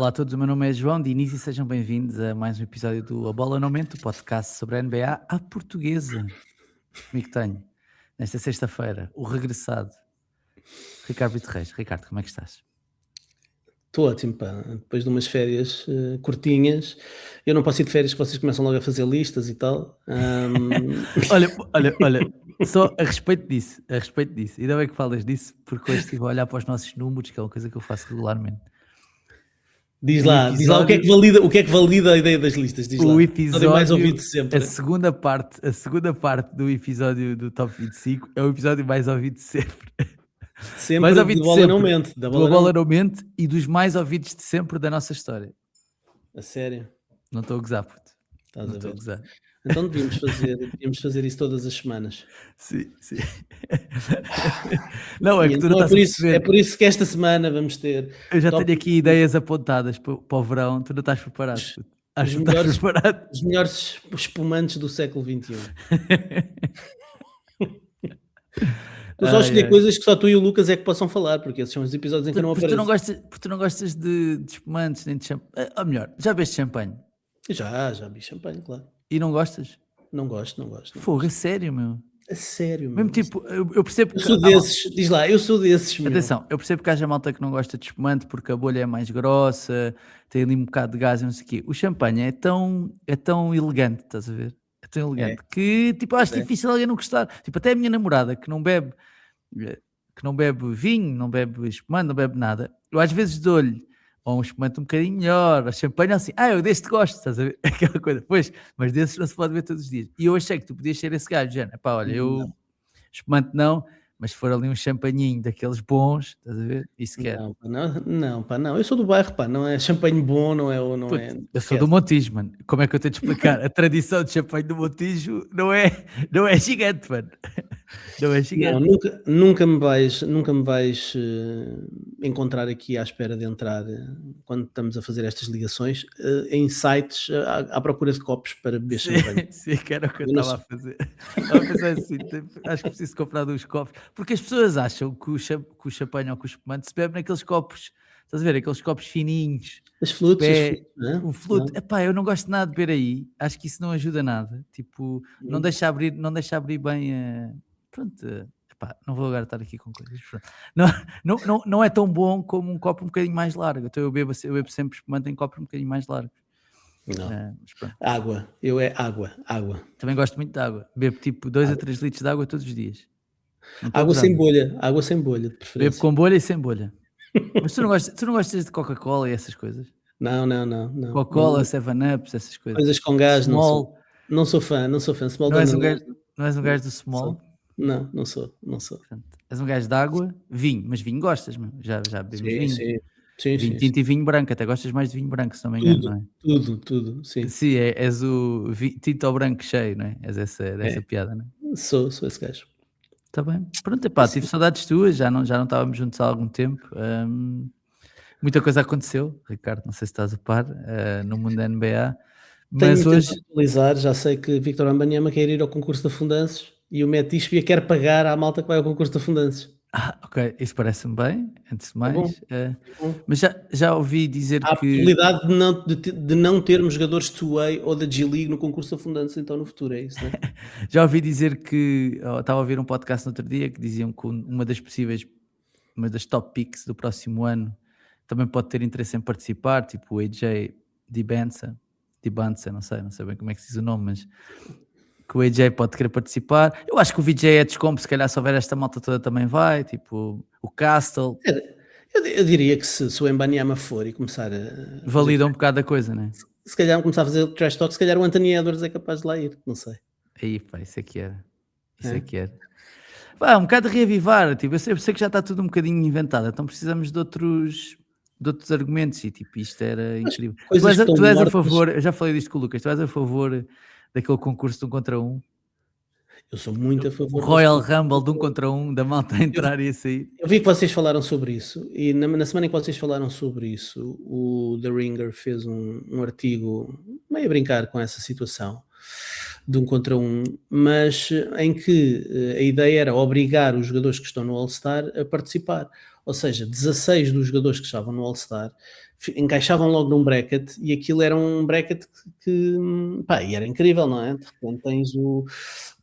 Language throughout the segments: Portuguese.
Olá a todos, o meu nome é João Diniz e sejam bem-vindos a mais um episódio do A Bola no Momento, o podcast sobre a NBA à portuguesa. Comigo tenho, nesta sexta-feira, o regressado Ricardo Brito Reis. Ricardo, como é que estás? Estou ótimo, pá. Depois de umas férias curtinhas, eu não posso ir de férias que vocês começam logo a fazer listas e tal. Olha, só a respeito disso, ainda bem que falas disso, porque hoje estive a olhar para os nossos números, que é uma coisa que eu faço regularmente. Diz O lá o que é que valida a ideia das listas, diz lá. O Episódio mais episódio, ouvido sempre. a segunda parte do episódio do Top 25 é o episódio mais ouvido de sempre. Sempre Mais da ouvido de bola sempre, não mente. Da do bola A Bola não... não Mente e dos mais ouvidos de sempre da nossa história. A sério? Não estou a gozar, puto. Estás Não a estou a ver? gozar. Então devíamos fazer isso todas as semanas. Sim. Não, é E que tu então não estás a é perceber. por isso que esta semana vamos ter Eu já top tenho aqui ideias apontadas para o verão, tu não estás preparado, puto. Acho que não estás preparado. os melhores espumantes do século XXI. Eu só escolhi coisas que só tu e o Lucas é que possam falar, porque esses são os episódios em que eu não Porque apareço. tu não gostas de espumantes nem de champanhe. Ou melhor, já bebeste champanhe Já vi champanhe, claro. e não gostas? Não gosto. Fogo, é sério, meu. A sério, Mesmo meu. tipo, eu percebo Eu que sou desses, diz lá, eu sou desses, meu. Atenção, eu percebo que haja malta que não gosta de espumante porque a bolha é mais grossa, tem ali um bocado de gás e não sei o quê. O champanhe é tão elegante, estás a ver? É tão É, elegante que, tipo, acho é. difícil alguém não gostar. Tipo, até a minha namorada que não bebe vinho, não bebe espumante, não bebe nada, eu às vezes dou-lhe ou um espumante um bocadinho melhor, ou champanhe assim, eu deste gosto, estás a ver? Aquela coisa, pois, mas desses não se pode ver todos os dias. E eu achei que tu podias ser esse gajo, Jana. Pá, olha, eu Não, espumante não, mas se for ali um champanhinho daqueles bons, estás a ver? Isso quer. não. Eu sou do bairro, pá, não é champanhe bom, não Puto, é, eu sou do esquece. Montijo, mano. Como é que eu tenho de explicar? A tradição de champanhe do Montijo não é gigante, mano. Não é Não, gigante. nunca me vais encontrar aqui à espera de entrar, quando estamos a fazer estas ligações, em sites à procura de copos para beber Sim, champanhe. sim, que era o que eu Eu não estava a sou fazer. Estava a pensar assim, acho que preciso comprar uns copos. Porque as pessoas acham que que o champanhe ou que o espumante se bebe naqueles copos, estás a ver? Aqueles copos fininhos, as de flutes, pé, não é? um flute. Não, Epá, eu não gosto nada de beber aí. Acho que isso não ajuda nada. Tipo, não. não deixa abrir bem a... Pronto, epá, não vou agora estar aqui com coisas. Pronto. Não, não é tão bom como um copo um bocadinho mais largo. Então eu bebo sempre espumante em copos um bocadinho mais largos. Não. Mas pronto. Água, água. Também gosto muito de água. Bebo tipo 2 a 3 litros de água todos os dias. Não estou a gozar, não. Água sem bolha, de Bebo preferência. com bolha e sem bolha. Mas tu não gostas de Coca-Cola e essas coisas? Não. Coca-Cola, 7-Ups, essas coisas. Coisas com gás, não sou. Small. Não sou fã. Small Não és também um não gajo, gosto. não és um Não gajo do small? sou. Não sou. Portanto, és um gajo de água, vinho. Mas vinho gostas, meu. Já bebemos Sim, vinho. sim. Sim, Vinho sim, sim. tinto e vinho branco. Até gostas mais de vinho branco, se não me engano, não é? Tudo, sim. Sim, és o tinto ao branco cheio, não é? És É, dessa piada, não é? sou esse gajo. Está bem. Pronto, epá, Sim. tive saudades tuas, já não estávamos juntos há algum tempo. Muita coisa aconteceu, Ricardo, não sei se estás a par, no mundo da NBA, mas Tenho tentado hoje, atualizar, já sei que Victor Wembanyama quer ir ao concurso da Fundanços e o Matt Ishbia quer pagar à malta que vai ao concurso da Fundanços. ok, isso parece-me bem, antes de É bom, mais, é bom. mas já ouvi dizer Há a que, possibilidade de não termos jogadores 2A ou da G-League no concurso da Fundanços então no futuro, é isso, não é? já ouvi dizer que, estava a ouvir um podcast no outro dia que diziam que uma das top picks do próximo ano também pode ter interesse em participar, tipo o AJ Dibance, não sei bem como é que se diz o nome, mas que o AJ pode querer participar. Eu acho que o VJ é descompo, se calhar se houver esta malta toda também vai, tipo o Castle, Eu diria que se o Wembanyama for e começar a fazer valida um bocado a coisa, né? se calhar começar a fazer trash talk, se calhar o Anthony Edwards é capaz de lá ir, não sei. Aí, pá, isso é que era. Isso é É? que era. Pá, um bocado de reavivar, tipo, eu sei que já está tudo um bocadinho inventado, então precisamos de outros argumentos e tipo, isto era Mas incrível. coisas que estão Tu és a mortas, favor, eu já falei disto com o Lucas, tu és a favor daquele concurso de 1 contra 1? eu sou muito a O favor desse Royal concurso. Rumble de 1 contra 1, da malta a Eu entrar e a sair. eu vi que vocês falaram sobre isso e na semana em que vocês falaram sobre isso, o The Ringer fez um artigo meio a brincar com essa situação de 1 contra 1, mas em que a ideia era obrigar os jogadores que estão no All-Star a participar. Ou seja, 16 dos jogadores que estavam no All-Star encaixavam logo num bracket e aquilo era um bracket pá, e era incrível, não é? De repente tens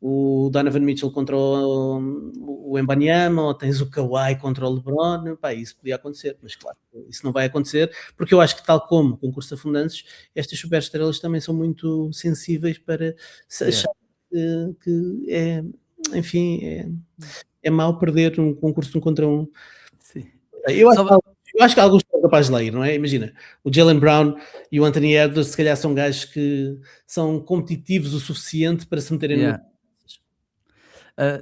o Donovan Mitchell contra o Wembanyama, ou tens o Kawhi contra o LeBron, pá, isso podia acontecer, mas claro, isso não vai acontecer, porque eu acho que tal como o concurso de Afundantes, estas superestrelas também são muito sensíveis para se achar que é, enfim, é mau perder um concurso de um contra um. Sim. Eu acho, Só, eu acho que alguns são capazes de ler, não é? Imagina, o Jaylen Brown e o Anthony Edwards, se calhar são gajos que são competitivos o suficiente para se meterem no. yeah.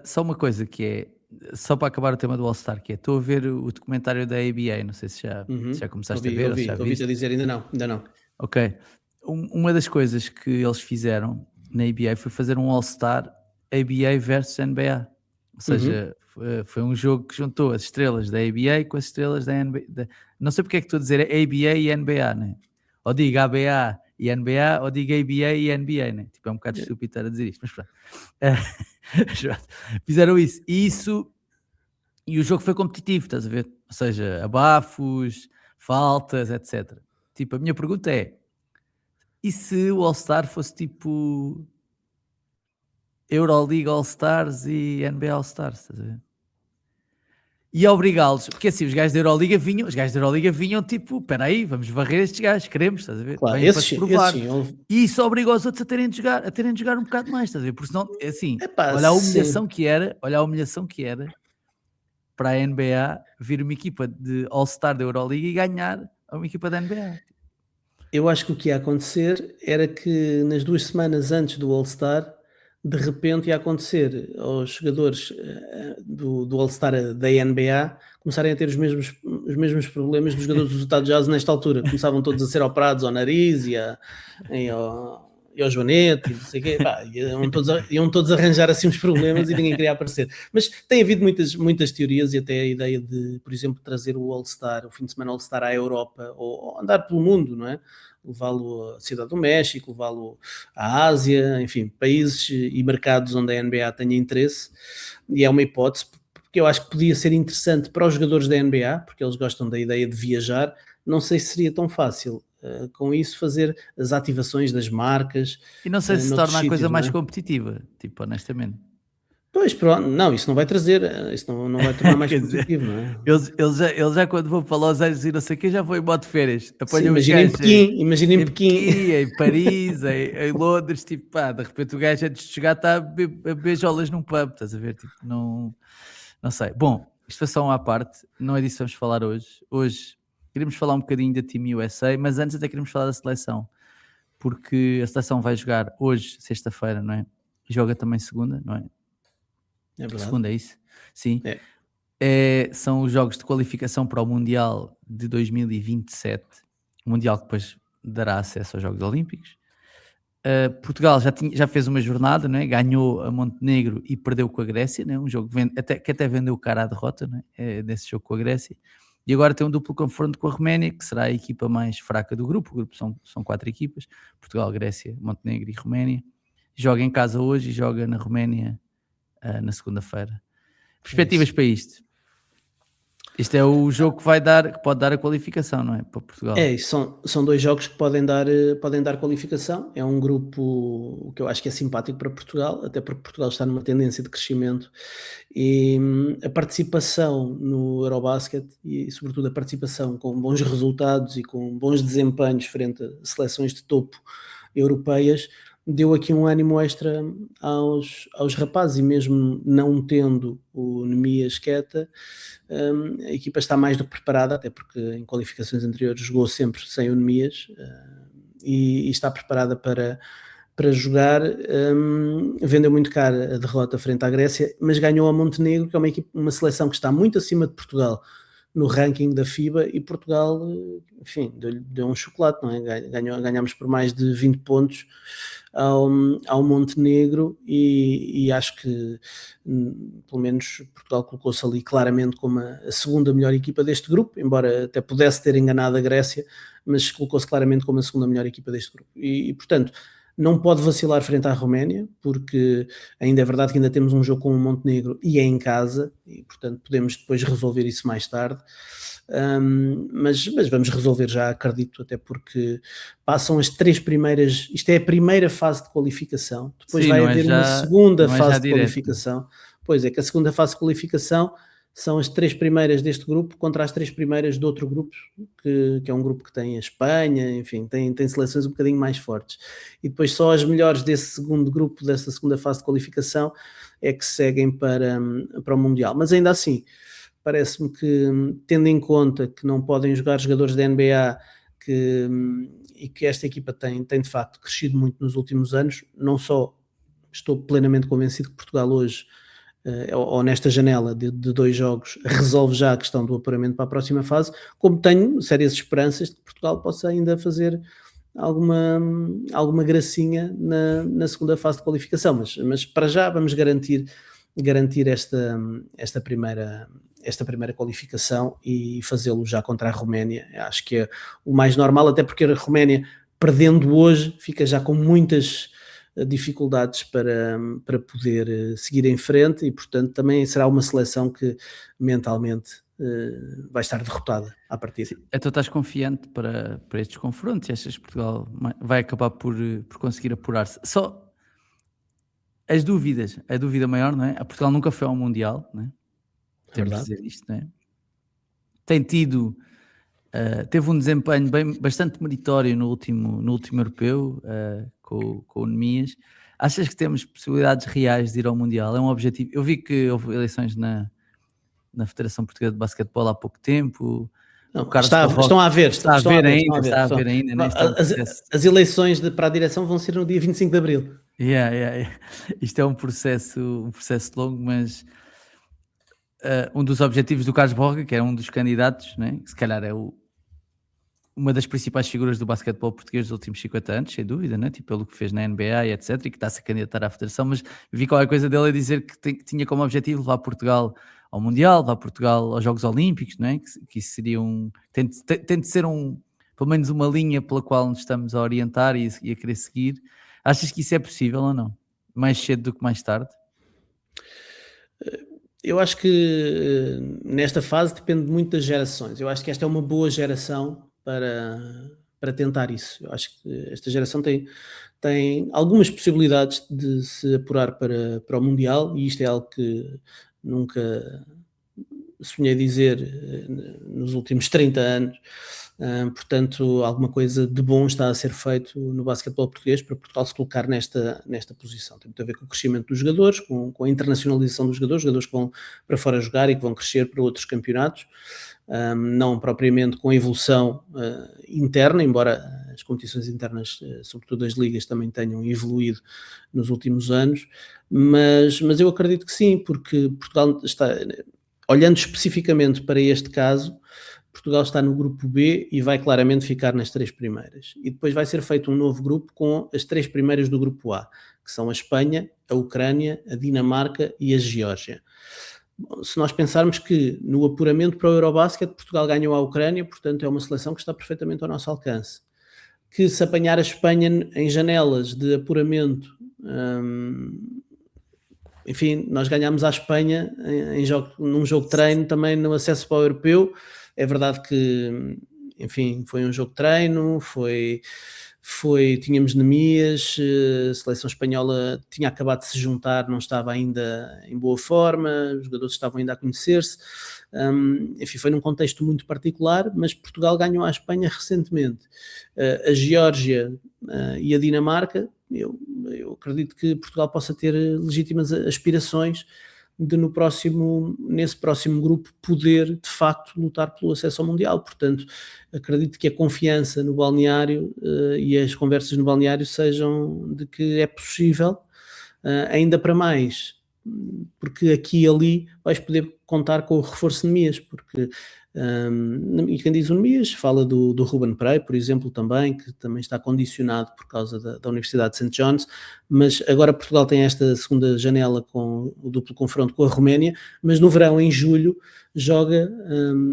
Só uma coisa que é, só para acabar o tema do All-Star, que é, estou a ver o documentário da ABA, não sei se já começaste a ver ou se já Ouvi-te viste. a dizer, ainda não, ainda não. Ok. Uma das coisas que eles fizeram na ABA foi fazer um All-Star ABA versus NBA. Ou seja, foi um jogo que juntou as estrelas da ABA com as estrelas da NBA. Não sei porque é que estou a dizer ABA e NBA, né? Ou digo ABA e NBA, ou digo ABA e NBA, né? Tipo, é um bocado estúpido estar a dizer isto, mas pronto. Fizeram isso. E o jogo foi competitivo, estás a ver? Ou seja, abafos, faltas, etc. Tipo, a minha pergunta é: e se o All-Star fosse tipo Euroleague All-Stars e NBA All-Stars, estás a ver? E obrigá-los, porque assim, os gajos da Euroliga vinham tipo, espera aí, vamos varrer estes gajos, queremos, estás a ver? Claro, Vêm para se provar. sim, E isso obriga os outros a terem de jogar um bocado mais, estás a ver? Porque senão, é assim, epá, olha a sim. humilhação que era, para a NBA vir uma equipa de All-Star da Euroliga e ganhar a uma equipa da NBA. Eu acho que o que ia acontecer era que nas 2 semanas antes do All-Star, de repente ia acontecer aos jogadores do All-Star da NBA começarem a ter os mesmos problemas dos jogadores do Utah Jazz nesta altura. Começavam todos a ser operados ao nariz e ao joanete e não sei o quê. Pá, iam todos arranjar assim uns problemas e ninguém queria aparecer. Mas tem havido muitas teorias e até a ideia de, por exemplo, trazer o All-Star, o fim de semana All-Star à Europa ou andar pelo mundo, não é? Levá-lo à Cidade do México, levá-lo à Ásia, enfim, países e mercados onde a NBA tenha interesse, e é uma hipótese, porque eu acho que podia ser interessante para os jogadores da NBA, porque eles gostam da ideia de viajar. Não sei se seria tão fácil com isso fazer as ativações das marcas E não sei se noutros torna a coisa sítios, não mais é? competitiva, tipo, honestamente. Pois, pronto, não, isso não vai trazer, isso não vai tornar mais Quer dizer, competitivo, não é? eles já quando vão para Los Angeles e não sei o quê, já vão em modo de férias. Sim, Apanham os gajos Imagina em em Pequim. Pequim, em Paris, em Londres, tipo, pá, de repente o gajo antes de chegar está a beijolas num pub, estás a ver? Tipo, não sei. Bom, isto foi só uma à parte, não é disso que vamos falar hoje. Hoje queremos falar um bocadinho da Team USA, mas antes até queremos falar da seleção, porque a seleção vai jogar hoje, sexta-feira, não é? Joga também segunda, não é? É verdade. Segunda, é isso? Sim. É. São os jogos de qualificação para o Mundial de 2027. O Mundial que depois dará acesso aos Jogos Olímpicos. Portugal já fez uma jornada, não é? Ganhou a Montenegro e perdeu com a Grécia, não é? Um jogo que até vendeu cara à derrota, não é? Nesse jogo com a Grécia. E agora tem um duplo confronto com a Roménia, que será a equipa mais fraca do grupo. O grupo são 4 equipas: Portugal, Grécia, Montenegro e Roménia. Joga em casa hoje e joga na Roménia na segunda-feira. Perspectivas para isto? Isto é o jogo que pode dar a qualificação, não é? Para Portugal. São 2 jogos que podem dar qualificação. É um grupo que eu acho que é simpático para Portugal, até porque Portugal está numa tendência de crescimento e a participação no Eurobasket e sobretudo a participação com bons resultados e com bons desempenhos frente a seleções de topo europeias deu aqui um ânimo extra aos rapazes, e mesmo não tendo o Nemias Queta, a equipa está mais do que preparada, até porque em qualificações anteriores jogou sempre sem o Nemias, e está preparada para jogar. Vendeu muito caro a derrota frente à Grécia, mas ganhou a Montenegro, que é uma seleção que está muito acima de Portugal no ranking da FIBA, e Portugal, enfim, deu um chocolate, não é? Ganhámos por mais de 20 pontos ao Montenegro, e acho que pelo menos Portugal colocou-se ali claramente como a segunda melhor equipa deste grupo, embora até pudesse ter enganado a Grécia, mas colocou-se claramente como a segunda melhor equipa deste grupo. E portanto, não pode vacilar frente à Roménia, porque ainda é verdade que ainda temos um jogo com o Montenegro e é em casa, e portanto podemos depois resolver isso mais tarde. Mas vamos resolver já, acredito, até porque passam as 3 primeiras, isto é a primeira fase de qualificação, depois Sim, vai haver uma segunda não é já fase de direto, né? qualificação. Pois é, que a segunda fase de qualificação são as 3 primeiras deste grupo contra as 3 primeiras de outro grupo, que é um grupo que tem a Espanha, enfim, tem seleções um bocadinho mais fortes. E depois só as melhores desse segundo grupo, dessa segunda fase de qualificação, é que seguem para o Mundial. Mas ainda assim, parece-me que, tendo em conta que não podem jogar jogadores da NBA, e que esta equipa tem de facto crescido muito nos últimos anos, não só estou plenamente convencido que Portugal hoje, ou nesta janela de 2 jogos, resolve já a questão do apuramento para a próxima fase, como tenho sérias esperanças de que Portugal possa ainda fazer alguma gracinha na segunda fase de qualificação, mas para já vamos garantir esta primeira qualificação e fazê-lo já contra a Roménia. Acho que é o mais normal, até porque a Roménia, perdendo hoje, fica já com muitas dificuldades para poder seguir em frente, e portanto também será uma seleção que mentalmente vai estar derrotada à partida. Sim, então estás confiante para estes confrontos e achas que Portugal vai acabar por conseguir apurar-se? Só as dúvidas, a dúvida maior, não é? A Portugal nunca foi ao Mundial, não é? É Temos de verdade? dizer isto, não é? Tem tido, teve um desempenho bastante meritório no último europeu, com o Nemias. Achas que temos possibilidades reais de ir ao Mundial? É um objetivo? Eu vi que houve eleições na Federação Portuguesa de Basquetebol há pouco tempo. O Não, Carlos Cavaco estão a ver, está a estão a ver ver, estão ainda, a ver. está a ver ainda, né? Isto é um As, processo. as eleições para a direção vão ser no dia 25 de Abril. Yeah, yeah, yeah. Isto é um processo longo, mas um dos objetivos do Carlos Borga, que é um dos candidatos, né? Que se calhar é uma das principais figuras do basquetebol português dos últimos 50 anos, sem dúvida, né? Tipo, pelo que fez na NBA e etc, e que está a se candidatar à Federação, mas vi qualquer coisa dele a dizer que tinha como objetivo levar Portugal ao Mundial, levar Portugal aos Jogos Olímpicos, não é? Que isso seria tem de ser pelo menos uma linha pela qual nos estamos a orientar e a querer seguir. Achas que isso é possível ou não? Mais cedo do que mais tarde? Eu acho que nesta fase depende muito das gerações. Eu acho que esta é uma boa geração para tentar isso. Eu acho que esta geração tem algumas possibilidades de se apurar para o Mundial, e isto é algo que nunca sonhei dizer nos últimos 30 anos. Portanto, alguma coisa de bom está a ser feito no basquetebol português para Portugal se colocar nesta posição. Tem muito a ver com o crescimento dos jogadores, com a internacionalização dos jogadores que vão para fora jogar e que vão crescer para outros campeonatos, não propriamente com a evolução interna, embora as competições internas, sobretudo as ligas, também tenham evoluído nos últimos anos, mas eu acredito que sim, porque Portugal está, olhando especificamente para este caso, Portugal está no grupo B e vai claramente ficar nas 3 primeiras. E depois vai ser feito um novo grupo com as 3 primeiras do grupo A, que são a Espanha, a Ucrânia, a Dinamarca e a Geórgia. Se nós pensarmos que no apuramento para o Eurobasket Portugal ganhou a Ucrânia, portanto é uma seleção que está perfeitamente ao nosso alcance. Que se apanhar a Espanha em janelas de apuramento, enfim, nós ganhámos à Espanha num jogo de treino também no acesso para o europeu. É verdade que, enfim, foi um jogo de treino, tínhamos Nemias, a seleção espanhola tinha acabado de se juntar, não estava ainda em boa forma, os jogadores estavam ainda a conhecer-se, enfim, foi num contexto muito particular, mas Portugal ganhou à Espanha recentemente. A Geórgia e a Dinamarca, eu acredito que Portugal possa ter legítimas aspirações de nesse próximo grupo poder de facto lutar pelo acesso ao Mundial. Portanto, acredito que a confiança no balneário e as conversas no balneário sejam de que é possível, ainda para mais, porque aqui e ali vais poder contar com o reforço de Nemias, porque E quem diz o Nemias fala do Ruben Prey, por exemplo, também, que também está condicionado por causa da Universidade de St. John's, mas agora Portugal tem esta segunda janela com o duplo confronto com a Roménia, mas no verão, em julho, joga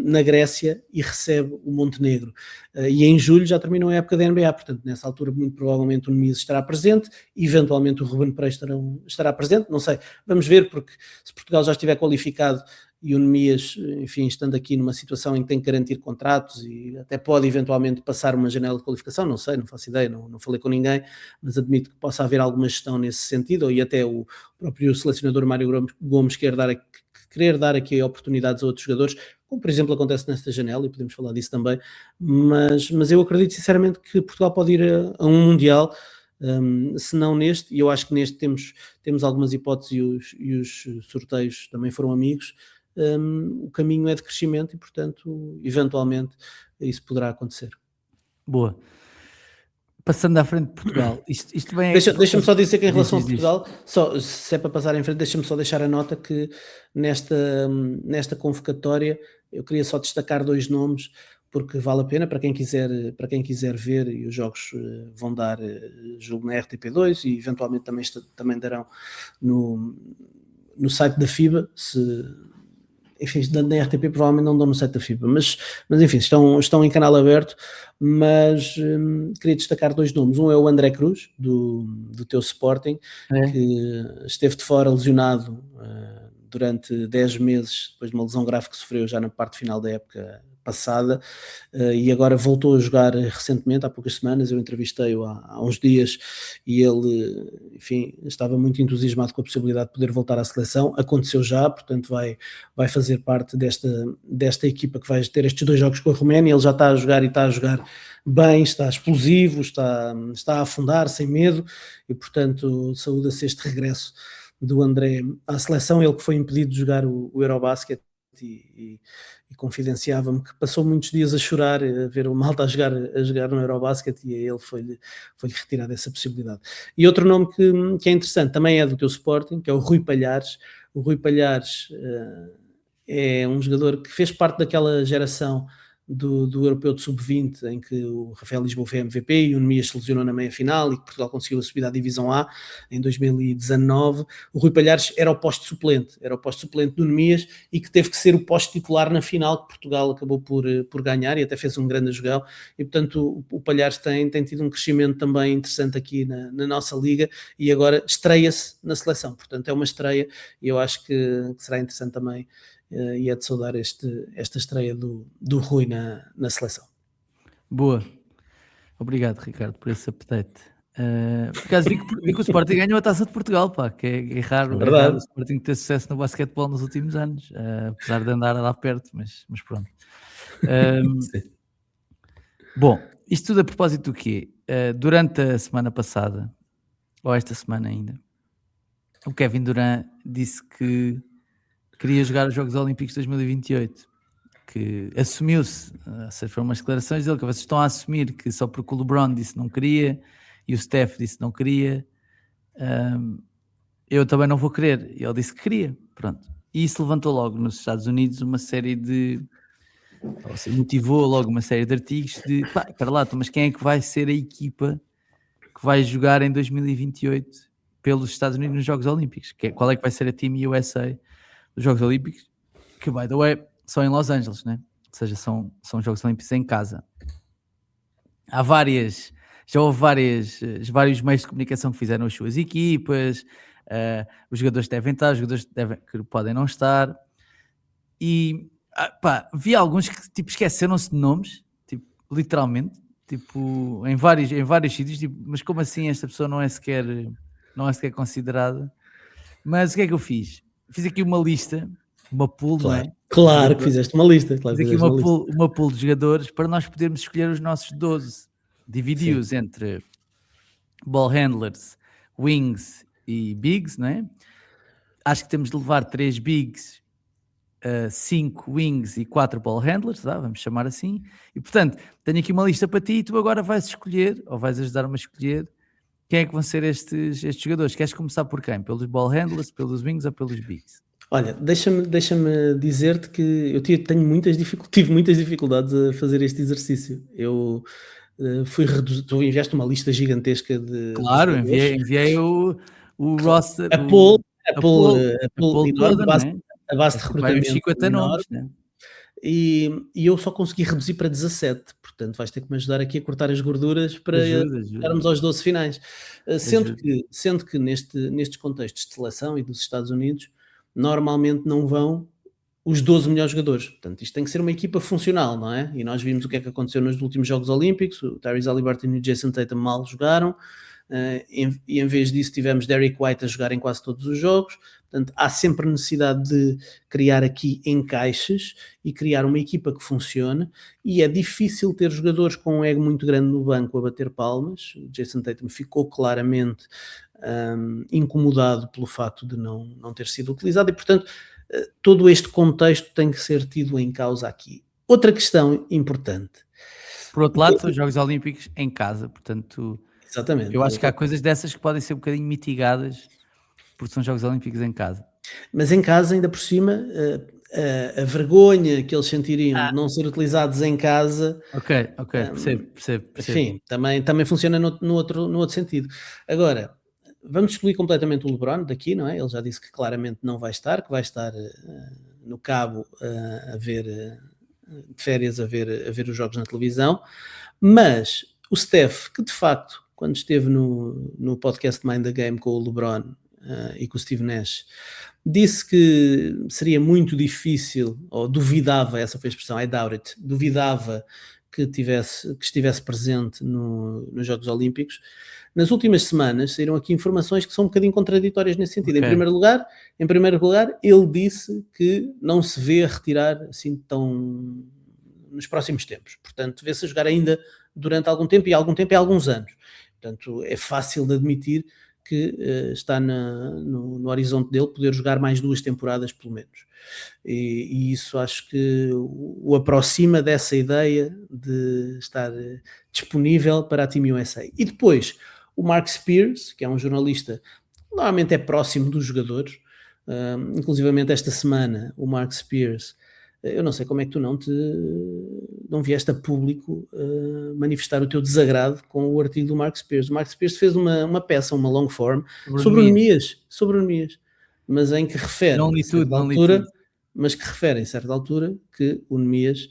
na Grécia e recebe o Montenegro. E em julho já terminou a época da NBA, portanto, nessa altura, muito provavelmente o Nemias estará presente, eventualmente o Ruben Prey estará presente, não sei, vamos ver, porque se Portugal já estiver qualificado e o Nemias, enfim, estando aqui numa situação em que tem que garantir contratos e até pode eventualmente passar uma janela de qualificação, não sei, não faço ideia, não falei com ninguém, mas admito que possa haver alguma gestão nesse sentido, e até o próprio selecionador Mário Gomes querer dar aqui oportunidades a outros jogadores, como por exemplo acontece nesta janela, e podemos falar disso também, mas eu acredito sinceramente que Portugal pode ir a um Mundial, se não neste, e eu acho que neste temos algumas hipóteses e os sorteios também foram amigos. O caminho é de crescimento e, portanto, eventualmente isso poderá acontecer. Boa. Passando à frente de Portugal, isto bem Deixa-me só dizer que em relação a diz. Portugal, se é para passar em frente, deixa-me só deixar a nota que nesta convocatória eu queria só destacar 2 nomes, porque vale a pena para quem quiser ver, e os jogos vão dar, julgo, na RTP2 e eventualmente também darão no site da FIBA, enfim, na RTP provavelmente não dão no site da FIBA, mas enfim, estão em canal aberto, mas queria destacar 2 nomes. Um é o André Cruz, do teu Sporting, que esteve de fora lesionado durante 10 meses, depois de uma lesão grave que sofreu já na parte final da época passada, e agora voltou a jogar recentemente, há poucas semanas. Eu entrevistei-o há uns dias e ele, enfim, estava muito entusiasmado com a possibilidade de poder voltar à seleção. Aconteceu já, portanto vai fazer parte desta equipa que vai ter estes 2 jogos com a Roménia. Ele já está a jogar e está a jogar bem, está explosivo, está a afundar sem medo e, portanto, saúda-se este regresso do André à seleção. Ele que foi impedido de jogar o Eurobasket e confidenciava-me que passou muitos dias a chorar a ver o malta a jogar no Eurobasket, e a ele foi-lhe retirada essa possibilidade. E outro nome que é interessante, também é do teu Sporting, que é o Rui Palhares. O Rui Palhares é um jogador que fez parte daquela geração do Europeu de Sub-20, em que o Rafael Lisboa foi MVP e o Nemias se lesionou na meia-final e que Portugal conseguiu a subida à Divisão A em 2019. O Rui Palhares era o posto suplente do Nemias e que teve que ser o posto titular na final, que Portugal acabou por ganhar, e até fez um grande jogão. E portanto o Palhares tem tido um crescimento também interessante aqui na nossa liga, e agora estreia-se na seleção, portanto é uma estreia, e eu acho que será interessante também, e é de saudar esta estreia do Rui na seleção. Boa. Obrigado, Ricardo, por esse update. Por acaso vi que o Sporting ganhou a Taça de Portugal, pá, que é raro, É verdade. o Sporting ter sucesso no basquetebol nos últimos anos, apesar de andar lá perto, mas pronto. Bom, isto tudo a propósito do quê? Durante a semana passada, ou esta semana ainda, o Kevin Durant disse que queria jogar os Jogos Olímpicos de 2028, que assumiu-se, ou seja, foram umas declarações dele, que vocês estão a assumir que só porque o LeBron disse não queria e o Steph disse não queria, eu também não vou querer. E ele disse que queria, pronto. E isso levantou logo nos Estados Unidos uma série de... ou seja, motivou logo uma série de artigos de, pá, para lá, mas quem é que vai ser a equipa que vai jogar em 2028 pelos Estados Unidos nos Jogos Olímpicos? Qual é que vai ser a Team USA dos Jogos Olímpicos? Que, by the way, são em Los Angeles, né? Ou seja, são Jogos Olímpicos em casa. Já houve vários meios de comunicação que fizeram as suas equipas, os jogadores devem estar, os jogadores que podem não estar, e vi alguns que tipo, esqueceram-se de nomes, tipo, literalmente, tipo, em vários sítios, tipo, mas como assim esta pessoa não é sequer considerada? Mas o que é que eu fiz? Fiz aqui uma lista, uma pool, Claro, não é? Claro que fizeste uma lista. Fiz aqui uma pool de jogadores para nós podermos escolher os nossos 12. Dividi-os entre ball handlers, wings e bigs, não é? Acho que temos de levar 3 bigs, 5 wings e 4 ball handlers, tá? Vamos chamar assim. E portanto, tenho aqui uma lista para ti e tu agora vais escolher, ou vais ajudar-me a escolher, quem é que vão ser estes jogadores. Queres começar por quem? Pelos ball handlers, pelos wings ou pelos bigs? Olha, deixa-me dizer-te que eu tive muitas dificuldades a fazer este exercício. Eu, fui redu tu enviaste uma lista gigantesca de Claro, jogadores, enviei o roster, a pool a a pool, pool, a a pool pool enorme, toda, não é? a base É de sempre vai uns recrutamento 50 enorme, nomes, né? e eu só consegui reduzir para 17, portanto vais ter que me ajudar aqui a cortar as gorduras para Ajuda, ajuda, chegarmos aos 12 finais. Sendo ajuda. que sendo que nestes contextos de seleção e dos Estados Unidos, normalmente não vão os 12 melhores jogadores. Portanto, isto tem que ser uma equipa funcional, não é? E nós vimos o que é que aconteceu nos últimos Jogos Olímpicos, o Tyrese Haliburton e o Jason Tatum mal jogaram, e em vez disso tivemos Derrick White a jogar em quase todos os jogos. Portanto, há sempre necessidade de criar aqui encaixes e criar uma equipa que funcione, e é difícil ter jogadores com um ego muito grande no banco a bater palmas. O Jason Tatum ficou claramente incomodado pelo facto de não ter sido utilizado, e portanto todo este contexto tem que ser tido em causa aqui. Outra questão importante. Por outro lado, são os Jogos Olímpicos em casa, portanto, eu Exatamente, acho que há exatamente. coisas dessas que podem ser um bocadinho mitigadas, porque são Jogos Olímpicos em casa. Mas em casa, ainda por cima, a vergonha que eles sentiriam Ah, de não ser utilizados em casa, ok, ok, percebo, percebo, percebo. enfim, também funciona no outro sentido. Agora, vamos excluir completamente o LeBron daqui, não é? Ele já disse que claramente não vai estar, que vai estar no Cabo a ver de férias a ver os jogos na televisão, mas o Steph, que de facto, quando esteve no podcast Mind the Game com o LeBron e com o Steve Nash, disse que seria muito difícil, ou duvidava, essa foi a expressão, I doubt it, duvidava que estivesse presente nos Jogos Olímpicos. Nas últimas semanas saíram aqui informações que são um bocadinho contraditórias nesse sentido. Ok, Em primeiro lugar, ele disse que não se vê a retirar assim tão nos próximos tempos. Portanto, vê-se a jogar ainda durante algum tempo, e algum tempo é alguns anos. Portanto, é fácil de admitir que está no horizonte dele poder jogar mais 2 temporadas pelo menos. E isso acho que o aproxima dessa ideia de estar disponível para a Team USA. E depois, o Mark Spears, que é um jornalista que normalmente é próximo dos jogadores, inclusivamente esta semana o Mark Spears, eu não sei como é que tu não vieste a público manifestar o teu desagrado com o artigo do Mark Spears. O Mark Spears fez uma peça, uma long form, sobre o Nemias, mas em que refere, não a li tudo, certa não li tudo. altura, que o Nemias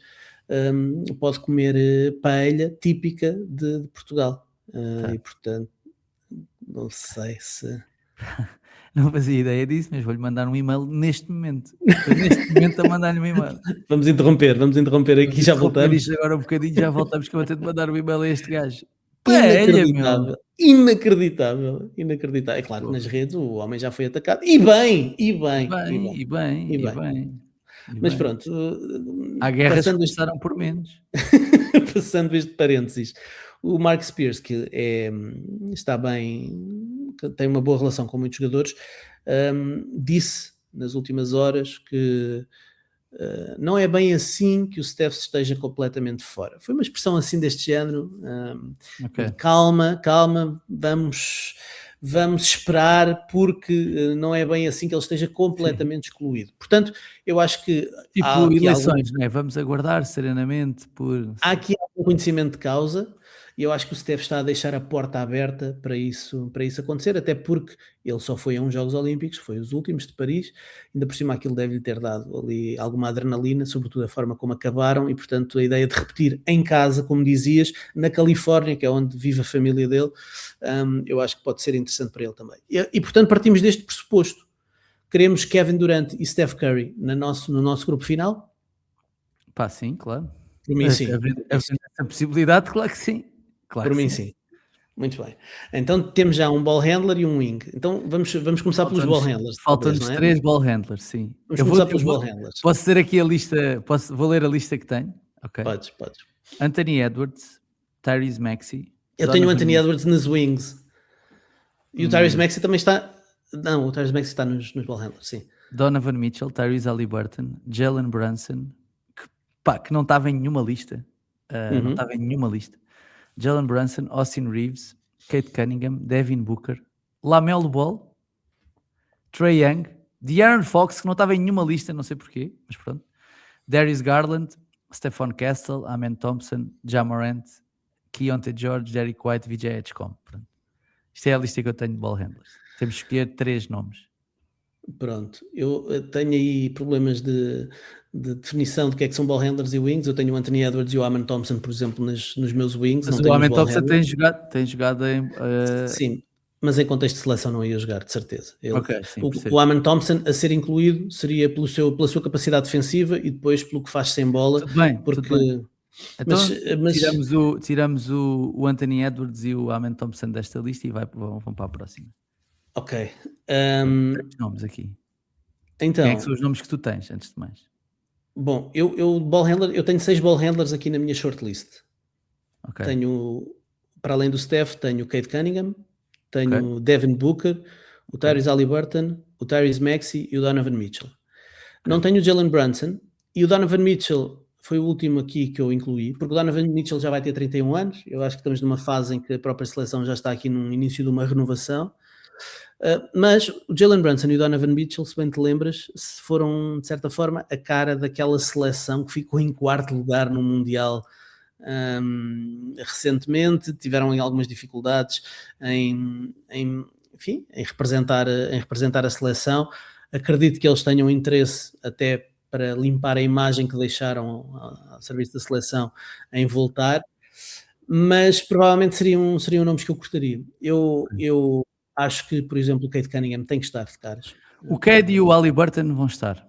pode comer paella típica de Portugal. Tá. E portanto, não sei se. Não fazia ideia disso, mas vou-lhe mandar um e-mail neste momento. Estou neste momento a mandar-lhe um e-mail. Vamos interromper Vamos aqui, já interromper voltamos. isto agora um bocadinho, já voltamos que eu vou ter de mandar um e-mail a este gajo. Paella, meu! Inacreditável, inacreditável, inacreditável. É claro que nas Porra. redes o homem já foi atacado, e bem, e E bem, e bem, bem, e bem, e e bem. bem, e Mas bem. pronto, Há guerras que passando este começaram por menos. passando este parênteses, o Mark Spears, que está bem, que tem uma boa relação com muitos jogadores, disse nas últimas horas que não é bem assim que o Steph esteja completamente fora. Foi uma expressão assim deste género, Ok. de calma, calma, vamos esperar, porque não é bem assim que ele esteja Sim. completamente excluído. Portanto, eu acho que há Tipo aqui algum eleições, não é? Vamos aguardar serenamente por Há aqui algum conhecimento de causa, e eu acho que o Steph está a deixar a porta aberta para isso acontecer, até porque ele só foi a uns Jogos Olímpicos, foi os últimos de Paris, ainda por cima aquilo deve-lhe ter dado ali alguma adrenalina, sobretudo a forma como acabaram, e portanto a ideia de repetir em casa, como dizias, na Califórnia, que é onde vive a família dele, eu acho que pode ser interessante para ele também. E portanto partimos deste pressuposto. Queremos Kevin Durant e Steph Curry no nosso grupo final? pá, sim, claro. Por mim sim, por mim sim, Havendo essa possibilidade, claro que sim. Claro por que mim sim. sim. Muito bem. Então temos já um ball handler e um wing. Então vamos começar pelos ball Faltam-nos handlers, talvez, não faltam-nos é? 3 ball handlers, sim. Vamos começar pelos ball handlers. Posso dizer aqui a lista, vou ler a lista que tenho? Ok. Podes, podes. Anthony Edwards, Tyrese Maxey, Eu tenho o Donovan Anthony Mitchell, Edwards nas wings. E o Tyrese hum, Maxey também está. Não, o Tyrese Maxey está nos ball handlers, sim. Donovan Mitchell, Tyrese Haliburton, Jalen Brunson, que não estava em nenhuma lista, não Uhum. estava em nenhuma lista. Jalen Brunson, Austin Reeves, Kate Cunningham, Devin Booker, LaMelo Ball, Trae Young, De'Aaron Fox, que não estava em nenhuma lista, não sei porquê, mas pronto. Darius Garland, Stephon Castle, Amen Thompson, Ja Morant, Keontae George, Derrick White, VJ Edgecombe. Pronto. Isto é a lista que eu tenho de ball handlers. Temos que escolher 3 nomes. Pronto, eu tenho aí problemas de definição de que é que são ball handlers e wings. Eu tenho o Anthony Edwards e o Amen Thompson, por exemplo, nos meus wings. Mas Não o tenho os Amen ball Thompson handlers. tem jogado em... Sim, mas em contexto de seleção não ia jogar, de certeza. Ok, sim, O Amen Thompson a ser incluído seria pela sua capacidade defensiva e depois pelo que faz sem bola, Tudo bem, tudo porque... bem. Então Mas tiramos o Anthony Edwards e o Amen Thompson desta lista e vão para a próxima. ok. 3 nomes aqui. Quem é Então, que são os nomes que tu tens, antes de mais? bom, eu tenho 6 ball handlers aqui na minha shortlist. Ok, Tenho, para além do Steph, tenho o Cade Cunningham, tenho ok, o Devin Booker, o ok, Tyrese Haliburton, o Tyrese Maxey e o Donovan Mitchell. Não ok. tenho o Jalen Brunson e o Donovan Mitchell foi o último aqui que eu incluí, porque o Donovan Mitchell já vai ter 31 anos. Eu acho que estamos numa fase em que a própria seleção já está aqui no início de uma renovação. Mas o Jalen Brunson e o Donovan Mitchell, se bem te lembras, foram de certa forma a cara daquela seleção que ficou em quarto lugar no Mundial recentemente. Tiveram algumas dificuldades enfim, em representar a seleção. Acredito que eles tenham interesse até para limpar a imagem que deixaram ao serviço da seleção em voltar, mas provavelmente seriam nomes que eu gostaria. Eu acho que, por exemplo, o Cade Cunningham tem que estar de caras. O Cade e o Haliburton vão estar.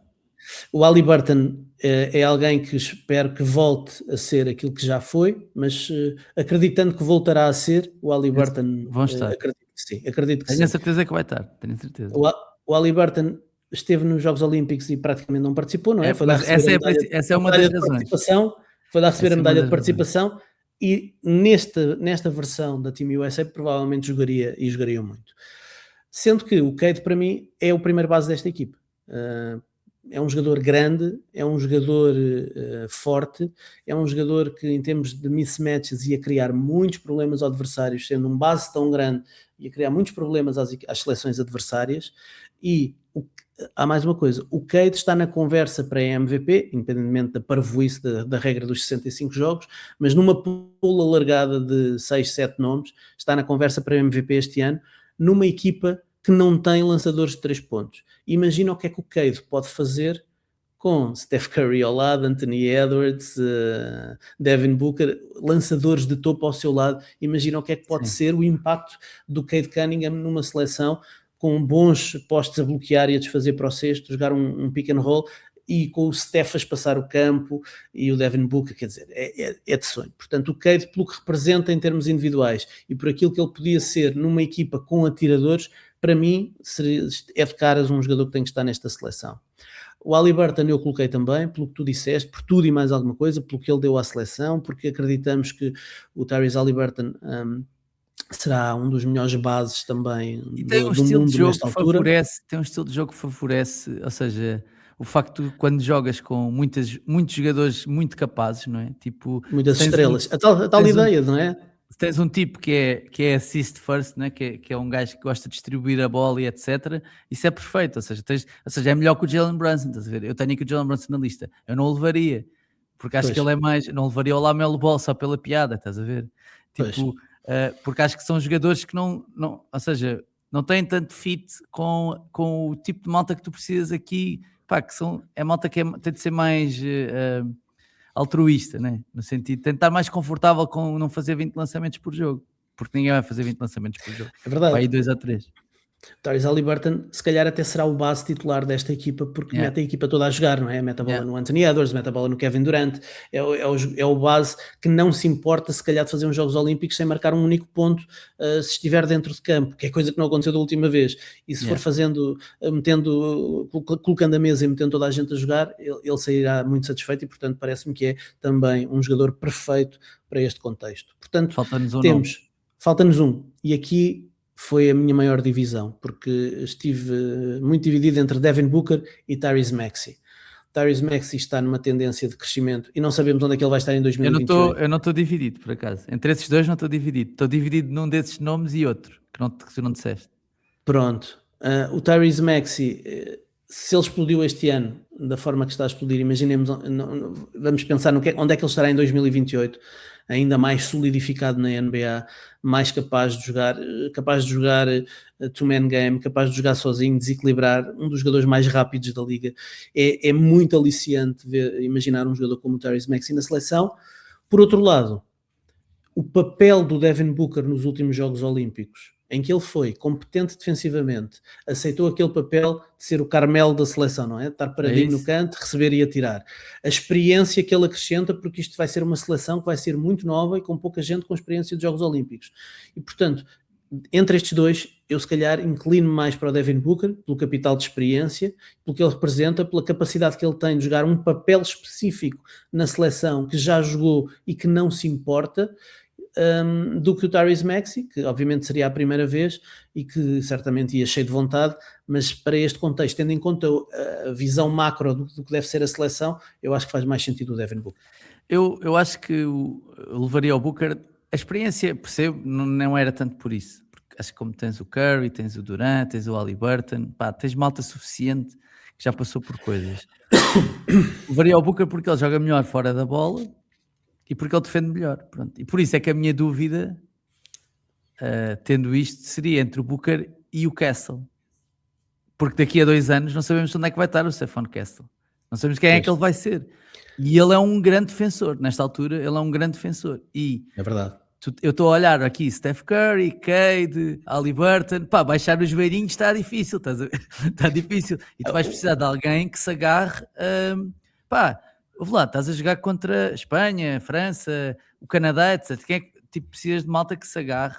O Haliburton é alguém que espero que volte a ser aquilo que já foi, mas acreditando que voltará a ser, o Haliburton, Vão estar. acredito que sim. Acredito que Tenho a sim. certeza que vai estar. Tenho a certeza. O Haliburton esteve nos Jogos Olímpicos e praticamente não participou, não é? Foi lá Mas receber essa é uma das de razões. participação, foi lá receber Essa a é uma medalha de das razões. participação e nesta versão da Team USA provavelmente jogaria e jogaria muito. Sendo que o Cade para mim é o primeiro base desta equipe. É um jogador grande, é um jogador forte, é um jogador que em termos de mismatches ia criar muitos problemas aos adversários, sendo um base tão grande, ia criar muitos problemas às seleções adversárias. E há mais uma coisa, o Cade está na conversa para a MVP, independentemente da parvoíce da regra dos 65 jogos, mas numa pool alargada de 6, 7 nomes, está na conversa para a MVP este ano, numa equipa que não tem lançadores de 3 pontos. Imagina o que é que o Cade pode fazer com Steph Curry ao lado, Anthony Edwards, Devin Booker, lançadores de topo ao seu lado. Imagina o que é que pode ser o impacto do Cade Cunningham numa seleção com bons postos a bloquear e a desfazer para o cesto, jogar um pick and roll e com o Steph a espaçar o campo e o Devin Booker, quer dizer, é de sonho. Portanto, o Cade, pelo que representa em termos individuais e por aquilo que ele podia ser numa equipa com atiradores, para mim é de caras um jogador que tem que estar nesta seleção. O Haliburton eu coloquei também, pelo que tu disseste, por tudo e mais alguma coisa, pelo que ele deu à seleção, porque acreditamos que o Tyrese Haliburton será um dos melhores bases também do mundo nesta altura. Tem um estilo de jogo que favorece, ou seja, o facto de quando jogas com muitos jogadores muito capazes, não é? Tipo, muitas estrelas. A tal ideia, não é? Se tens um tipo que é assist first, né? que é um gajo que gosta de distribuir a bola e etc., isso é perfeito. Ou seja, é melhor que o Jalen Brunson. Estás a ver? Eu tenho aqui o Jalen Brunson na lista. Eu não o levaria, porque acho que ele é mais. Não levaria o Lamelo Ball só pela piada, estás a ver? Tipo, porque acho que são jogadores que não. Ou seja, não têm tanto fit com o tipo de malta que tu precisas aqui. Pá, é malta que tem de ser mais. Altruísta, né? No sentido de tentar mais confortável com não fazer 20 lançamentos por jogo, porque ninguém vai fazer 20 lançamentos por jogo. É verdade. Vai aí 2 ou 3. Tyrese Haliburton se calhar até será o base titular desta equipa, porque mete a equipa toda a jogar, não é? Mete a bola no Anthony Edwards, mete a bola no Kevin Durant, é o base que não se importa se calhar de fazer uns Jogos Olímpicos sem marcar um único ponto se estiver dentro de campo, que é coisa que não aconteceu da última vez. E se for fazendo, colocando a mesa e metendo toda a gente a jogar, ele sairá muito satisfeito e portanto parece-me que é também um jogador perfeito para este contexto. Portanto, falta-nos um, e aqui foi a minha maior divisão, porque estive muito dividido entre Devin Booker e Tyrese Maxey. Tyrese Maxey está numa tendência de crescimento e não sabemos onde é que ele vai estar em 2028. Eu não estou dividido, por acaso. Entre esses dois não estou dividido. Estou dividido num desses nomes e outro, que tu não disseste. Pronto. O Tyrese Maxey se ele explodiu este ano da forma que está a explodir, imaginemos, vamos pensar onde é que ele estará em 2028, ainda mais solidificado na NBA, mais capaz de jogar two-man game, capaz de jogar sozinho, desequilibrar, um dos jogadores mais rápidos da liga. É muito aliciante imaginar um jogador como o Tyrese Maxey na seleção. Por outro lado, o papel do Devin Booker nos últimos Jogos Olímpicos, em que ele foi competente defensivamente, aceitou aquele papel de ser o Carmelo da seleção, não é? Estar paradinho no canto, receber e atirar. A experiência que ele acrescenta, porque isto vai ser uma seleção que vai ser muito nova e com pouca gente com experiência de Jogos Olímpicos. E, portanto, entre estes dois, eu se calhar inclino mais para o Devin Booker, pelo capital de experiência, pelo que ele representa, pela capacidade que ele tem de jogar um papel específico na seleção que já jogou e que não se importa, do que o Tyrese Maxey, que obviamente seria a primeira vez e que certamente ia cheio de vontade, mas para este contexto, tendo em conta a visão macro do que deve ser a seleção, eu acho que faz mais sentido o Devin Booker. Eu acho que eu levaria ao Booker. A experiência, percebo, não era tanto por isso, porque acho que como tens o Curry, tens o Durant, tens o Haliburton, tens malta suficiente que já passou por coisas. Levaria ao Booker porque ele joga melhor fora da bola e porque ele defende melhor. Pronto. E por isso é que a minha dúvida, tendo isto, seria entre o Booker e o Castle. Porque daqui a 2 anos não sabemos onde é que vai estar o Stephon Castle. Não sabemos quem é que ele vai ser. E ele é um grande defensor. Nesta altura, ele é um grande defensor. E é verdade. Eu estou a olhar aqui Steph Curry, Cade, Haliburton. Baixar os joelhinhos está difícil. Está difícil. E tu vais precisar de alguém que se agarre... ouve lá, estás a jogar contra a Espanha, a França, o Canadá, etc. Quem é que precisas de malta que se agarre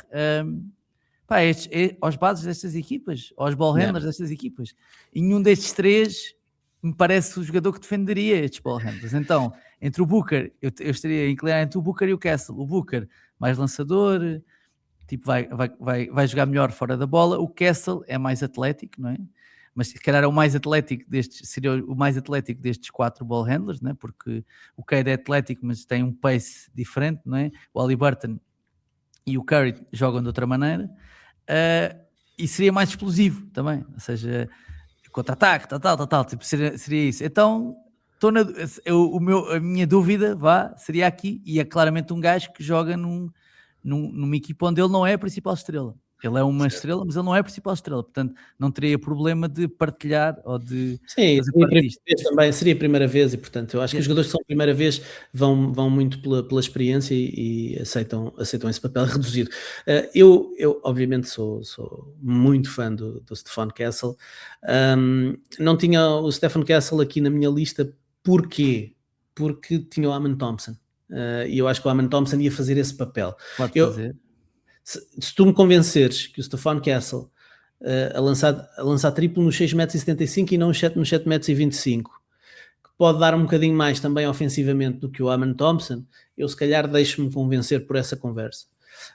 aos bases destas equipas, aos ball handlers destas equipas? E nenhum destes três me parece o jogador que defenderia estes ball handlers. Então, entre o Booker, eu estaria a inclinar entre o Booker e o Castle. O Booker, mais lançador, vai jogar melhor fora da bola. O Castle é mais atlético, não é? Mas se calhar é o mais atlético seria o mais atlético destes 4 ball handlers, não é? Porque o Cade é atlético, mas tem um pace diferente, não é? O Haliburton e o Curry jogam de outra maneira, e seria mais explosivo também, ou seja, contra-ataque, tal, tipo, seria isso. Então, a minha dúvida seria aqui, e é claramente um gajo que joga numa equipa onde ele não é a principal estrela. Ele é uma estrela, mas ele não é a principal estrela, portanto não teria problema de partilhar ou de seria a primeira vez e portanto eu acho que os jogadores que são a primeira vez vão muito pela experiência e aceitam esse papel reduzido. Eu obviamente sou muito fã do Stephon Castle. Não tinha o Stephon Castle aqui na minha lista. Porquê? Porque tinha o Amen Thompson, e eu acho que o Amen Thompson ia fazer esse papel. Pode fazer. Se tu me convenceres que o Stephon Castle a lançar triplo nos 6,75 m e não nos 7,25 m, que pode dar um bocadinho mais também ofensivamente do que o Amen Thompson, eu se calhar deixo-me convencer por essa conversa.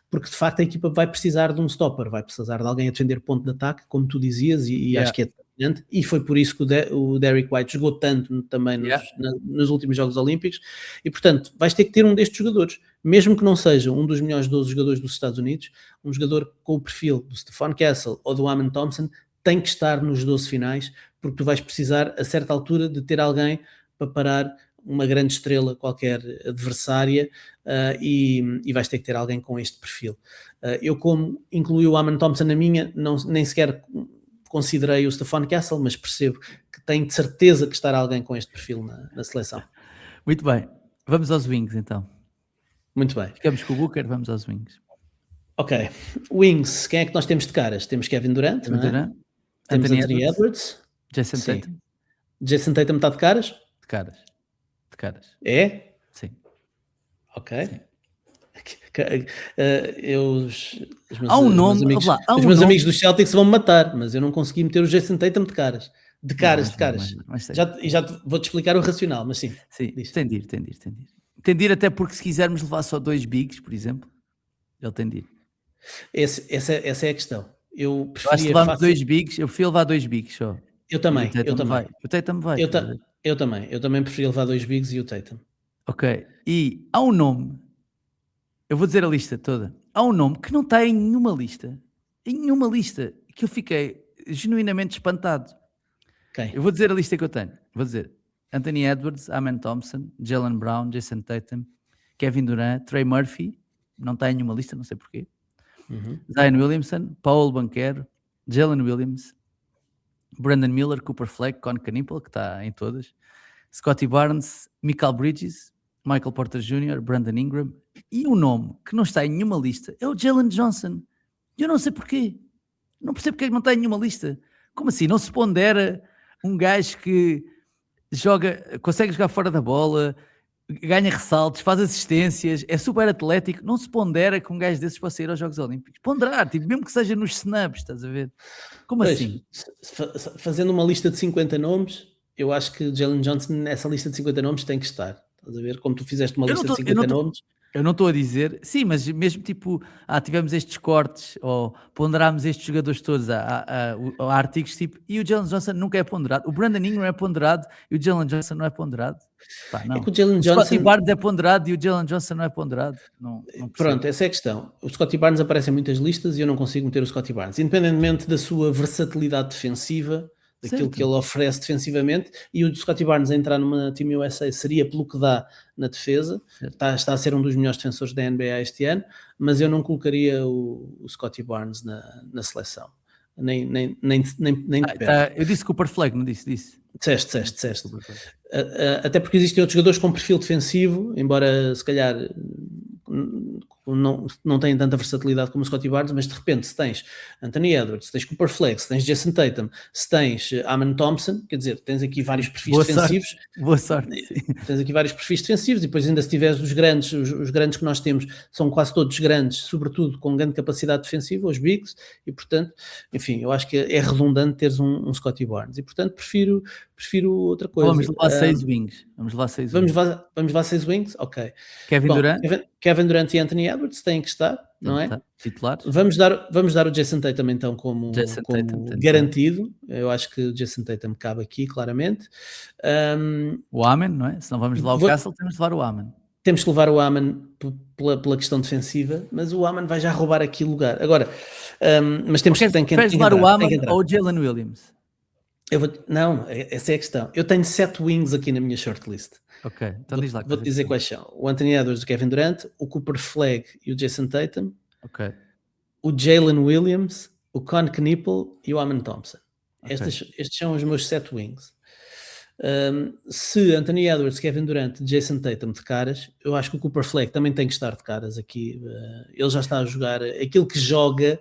Porque de facto a equipa vai precisar de um stopper, vai precisar de alguém a defender ponto de ataque, como tu dizias, e acho que é determinante, e foi por isso que o Derrick White jogou tanto também nos últimos Jogos Olímpicos, e portanto vais ter que ter um destes jogadores, mesmo que não seja um dos melhores 12 jogadores dos Estados Unidos, um jogador com o perfil do Stephon Castle ou do Amen Thompson tem que estar nos 12 finais, porque tu vais precisar a certa altura de ter alguém para parar uma grande estrela qualquer adversária, e vais ter que ter alguém com este perfil. Eu, como incluí o Amen Thompson na minha, nem sequer considerei o Stephon Castle, mas percebo que tenho de certeza que estará alguém com este perfil na seleção. Muito bem, vamos aos wings então. Muito bem. Ficamos com o Booker, vamos aos wings. Ok, wings, quem é que nós temos de caras? Temos Kevin Durant, não é? Temos Anthony Edwards, Jason Tatum. Jason Tatum está de caras? De caras. É? Sim. Ok. Sim. Os meus amigos dos Celtics vão me matar, mas eu não consegui meter o Jason Tatum de caras. De caras. Já vou-te explicar o racional, mas sim. Sim, tem de ir, até porque se quisermos levar só 2 bigs, por exemplo, ele tem de ir. Essa é a questão. Eu acho que levarmos 2 bigs, eu prefiro levar 2 bigs só. Eu também. O Tatum vai. Eu também preferi levar 2 bigs e o Tatum. Ok, e há um nome, eu vou dizer a lista toda, há um nome que não está em nenhuma lista, que eu fiquei genuinamente espantado. Quem? Eu vou dizer a lista que eu tenho. Vou dizer Anthony Edwards, Amen Thompson, Jaylen Brown, Jason Tatum, Kevin Durant, Trey Murphy, não está em nenhuma lista, não sei porquê. Zion Williamson, Paul Banchero, Jalen Williams, Brandon Miller, Cooper Fleck, Con Canipel, que está em todas, Scottie Barnes, Mikal Bridges, Michael Porter Jr., Brandon Ingram, e o nome que não está em nenhuma lista é o Jalen Johnson. Eu não sei porquê. Não percebo porque é que não está em nenhuma lista. Como assim? Não se pondera um gajo que consegue jogar fora da bola, ganha ressaltos, faz assistências, é super atlético, não se pondera que um gajo desses possa ir aos Jogos Olímpicos. Ponderar, tipo, mesmo que seja nos snaps, estás a ver? Como Pois, assim? fazendo uma lista de 50 nomes, eu acho que Jalen Johnson nessa lista de 50 nomes tem que estar. Estás a ver? Como tu fizeste uma Eu não lista de tô- eu 50 não tô- nomes, Eu não estou a dizer, sim, mas mesmo tipo, tivemos estes cortes ou ponderámos estes jogadores todos, há artigos tipo, e o Jalen Johnson nunca é ponderado, o Brandon Ingram é ponderado e o Jalen Johnson não é ponderado. Pá, é não. que o Jalen O Scottie Johnson, Barnes é ponderado e o Jalen Johnson não é ponderado. Não percebo. pronto, essa é a questão. O Scottie Barnes aparece em muitas listas e eu não consigo meter o Scottie Barnes, independentemente da sua versatilidade defensiva, daquilo que Certo. ele oferece defensivamente, e o Scottie Barnes a entrar numa Team USA seria pelo que dá na defesa, Certo. está a ser um dos melhores defensores da NBA este ano, mas eu não colocaria o Scottie Barnes na seleção, nem de perto. Eu disse Cooper Flag, não disse? Disseste. Cooper Flag. Até porque existem outros jogadores com perfil defensivo, embora se calhar não têm tanta versatilidade como o Scottie Barnes, mas de repente se tens Anthony Edwards, se tens Cooper Flag, se tens Jason Tatum, se tens Amen Thompson, quer dizer, tens aqui vários perfis defensivos. Boa sorte. Sim. Tens aqui vários perfis defensivos e depois ainda se tiveres os grandes que nós temos, são quase todos grandes, sobretudo com grande capacidade defensiva, os bigs, e portanto, enfim, eu acho que é redundante teres um Scottie Barnes, e portanto prefiro outra coisa. Vamos levar 6 wings. Vamos levar 6 wings? Ok. Kevin Bom, Durant? Kevin Durant e Anthony Edwards têm que estar, não é? Titulares? Vamos dar o Jason Tatum então como Tatum, garantido. Eu acho que o Jason Tatum cabe aqui, claramente. O Amen, não é? Se não vamos levar o Castle, temos de levar o Amen. Temos que levar o Amen pela questão defensiva, mas o Amen vai já roubar aqui lugar. Agora, mas tem que levar o Amen entrar. ou o Jalen Williams? Não, essa é a questão. Eu tenho 7 wings aqui na minha shortlist. Ok, então diz lá. Vou-te dizer quais são. O Anthony Edwards, o Kevin Durant, o Cooper Flag e o Jason Tatum. Ok. O Jalen Williams, o Con Knipple e o Amen Thompson. Okay. Estes são os meus 7 wings. Se Anthony Edwards, Kevin Durant, Jason Tatum de caras, eu acho que o Cooper Flag também tem que estar de caras aqui. Ele já está a jogar. Aquilo que joga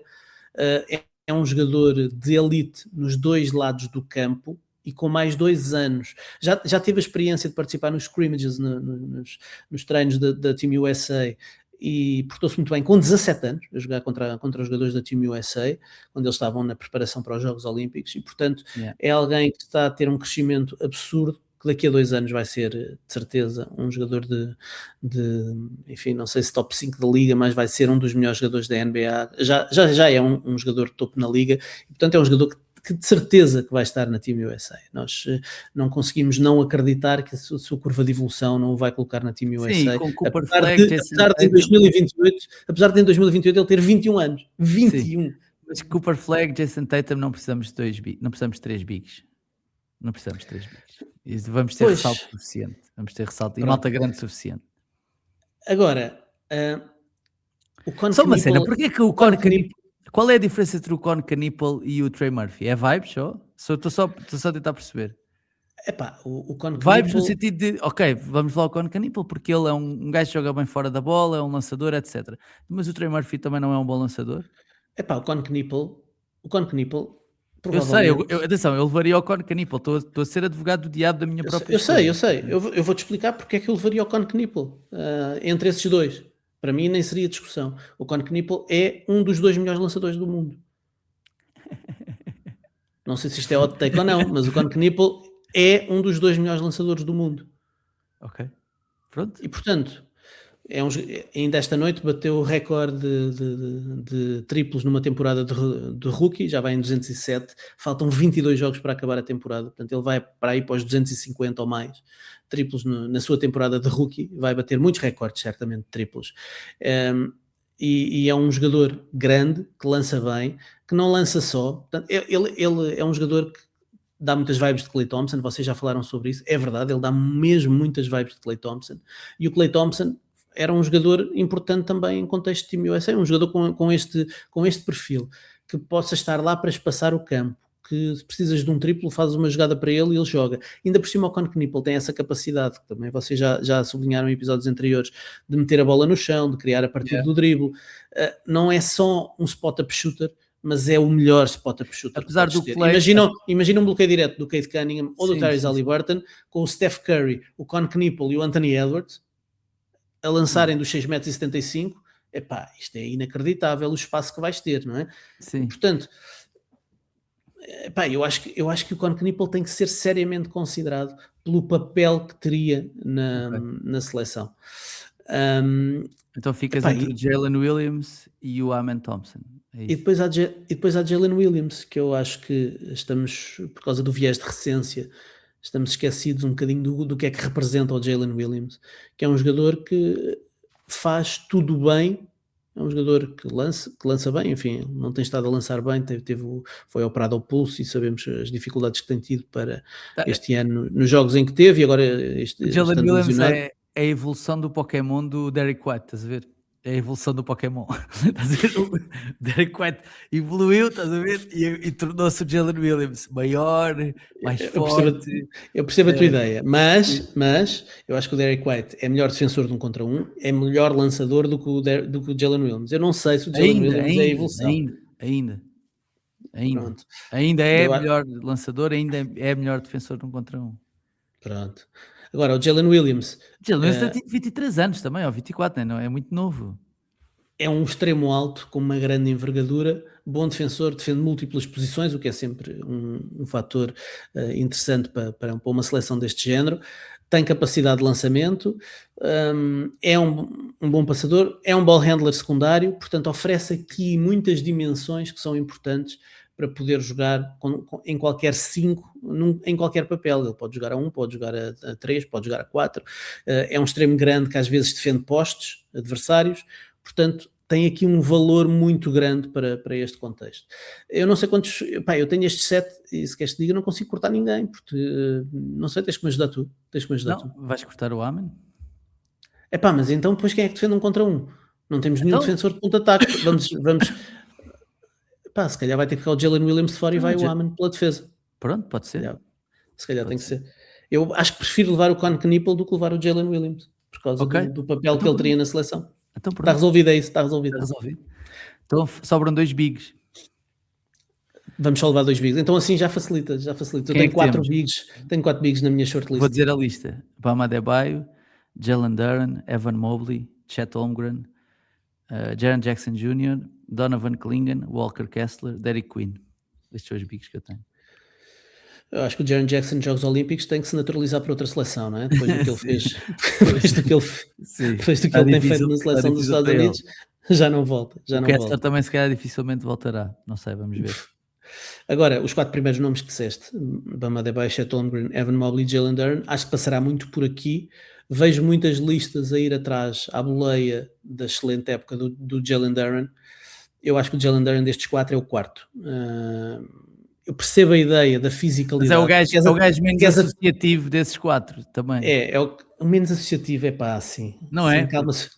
é um jogador de elite nos dois lados do campo e com mais 2 anos. Já teve a experiência de participar nos scrimmages, nos treinos da Team USA, e portou-se muito bem com 17 anos a jogar contra os jogadores da Team USA, quando eles estavam na preparação para os Jogos Olímpicos, e portanto é alguém que está a ter um crescimento absurdo, que daqui a 2 anos vai ser, de certeza, um jogador enfim, não sei se top 5 da liga, mas vai ser um dos melhores jogadores da NBA, já é um jogador de topo na liga, e portanto é um jogador que de certeza que vai estar na Team USA. Nós não conseguimos não acreditar que a sua curva de evolução não o vai colocar na Team USA. Sim, com Cooper apesar Flag, de em 2028 ele ter 21 anos. 21. Sim. Mas Cooper Flag, Jason Tatum, não precisamos de 3 bigs. Não precisamos de 3 bigs. Vamos ter ressalto suficiente. Vamos ter ressalto e malta grande suficiente. Agora, o Con Só uma cena, porque é que o Con Knipel... Qual é a diferença entre o Con Knipel e o Trey Murphy? É vibes só? Estou só a tentar perceber. Epá, o Con Vibes no sentido de, ok, vamos lá ao Con Knipel porque ele é um gajo que joga bem fora da bola, é um lançador, etc. Mas o Trey Murphy também não é um bom lançador? Epá, o Con Knipel provavelmente... Atenção, eu levaria ao Con Knipel, estou a ser advogado do diabo da minha própria escolha. Eu sei. Eu vou-te explicar porque é que eu levaria ao Con Knipel entre esses dois. Para mim nem seria discussão. O Con Knipel é um dos 2 melhores lançadores do mundo. Não sei se isto é hot take ou não, mas o Con Knipel é um dos 2 melhores lançadores do mundo. Ok. Pronto. E portanto, ainda esta noite bateu o recorde de triplos numa temporada de rookie, já vai em 207, faltam 22 jogos para acabar a temporada, portanto ele vai para aí para os 250 ou mais triplos na sua temporada de rookie, vai bater muitos recordes certamente de triplos, e é um jogador grande, que lança bem, que não lança só, portanto, ele é um jogador dá muitas vibes de Klay Thompson, vocês já falaram sobre isso, é verdade, ele dá mesmo muitas vibes de Klay Thompson, e o Klay Thompson era um jogador importante também em contexto de Team USA, um jogador com este perfil, que possa estar lá para espaçar o campo, que se precisas de um triplo, fazes uma jogada para ele e ele joga. Ainda por cima o Con Knippel tem essa capacidade, que também vocês já sublinharam em episódios anteriores, de meter a bola no chão, de criar a partir do drible. Não é só um spot-up shooter, mas é o melhor spot-up shooter. Apesar do ter. play... Imagina um bloqueio direto do Cade Cunningham ou do Tyrese Haliburton, com o Steph Curry, o Con Knippel e o Anthony Edwards a lançarem dos 6,75 m. Epá, isto é inacreditável o espaço que vais ter, não é? Sim. Portanto, epá, eu acho que o Con Knippel tem que ser seriamente considerado pelo papel que teria na seleção. Então ficas entre o Jalen Williams e o Amen Thompson. E depois há Jalen Williams, que eu acho que estamos, por causa do viés de recência, estamos esquecidos um bocadinho do que é que representa o Jalen Williams, que é um jogador que faz tudo bem, é um jogador que lança bem, enfim, não tem estado a lançar bem, foi operado ao pulso e sabemos as dificuldades que tem tido para este ano nos jogos em que teve, e agora o Jalen Williams é a evolução do Pokémon do Derek White, estás a ver? É a evolução do Pokémon. Estás a ver? O Derek White evoluiu, estás a ver? E tornou-se o Jalen Williams maior, mais forte. Eu percebo a tua ideia, mas eu acho que o Derek White é melhor defensor de 1 contra 1, é melhor lançador do que o Jalen Williams. Eu não sei se o Jalen Williams é a evolução. Ainda é melhor lançador, ainda é melhor defensor de 1 contra 1. Pronto. Agora, o Jalen Williams... Jalen Williams tem 23 anos também, ou 24, não é muito novo. É um extremo alto, com uma grande envergadura, bom defensor, defende múltiplas posições, o que é sempre um fator interessante para uma seleção deste género. Tem capacidade de lançamento, é um bom passador, é um ball handler secundário, portanto oferece aqui muitas dimensões que são importantes para poder jogar em qualquer 5, em qualquer papel. Ele pode jogar a 1, pode jogar a 3, pode jogar a 4. É um extremo grande que às vezes defende postes adversários, portanto tem aqui um valor muito grande para este contexto. Eu não sei quantos... eu tenho estes 7 e se queres te diga, não consigo cortar ninguém, porque não sei, tens que me ajudar tu. Vais cortar o Amen? Mas então depois quem é que defende 1 contra 1? Não temos nenhum defensor de ponto de ataque. Vamos... se calhar vai ter que ficar o Jalen Williams de fora e vai o Amen pela defesa. Pronto, pode ser. Se calhar tem que ser. Eu acho que prefiro levar o Con Knippel do que levar o Jalen Williams, por causa do papel que ele teria na seleção. Então, está resolvido, é isso, está resolvido. Então sobram 2 bigs. Vamos só levar 2 bigs. Então assim já facilita. Eu tenho 4 bigs. Tenho 4 bigs na minha shortlist. Vou dizer a lista: Bam Adebayo, Jalen Duren, Evan Mobley, Chet Holmgren, Jaren Jackson Jr., Donovan Clingan, Walker Kessler, Derek Quinn. Estes são os bigs que eu tenho. Eu acho que o Jaren Jackson nos Jogos Olímpicos tem que se naturalizar para outra seleção, não é? Depois do que ele fez, depois do que ele tem feito na seleção dos Estados Unidos, já não volta. O Kessler também se calhar dificilmente voltará. Não sei, vamos ver. Agora, os 4 primeiros nomes que disseste, Bam Adebayo, Chet Holmgren, Evan Mobley e Jalen Duren, acho que passará muito por aqui. Vejo muitas listas a ir atrás à boleia da excelente época do Jalen Duren. Eu acho que o Jalen Duren destes 4 é o quarto. Eu percebo a ideia da fisicalidade. Mas é o gajo menos associativo desses 4 também. É o menos associativo, assim. Não é?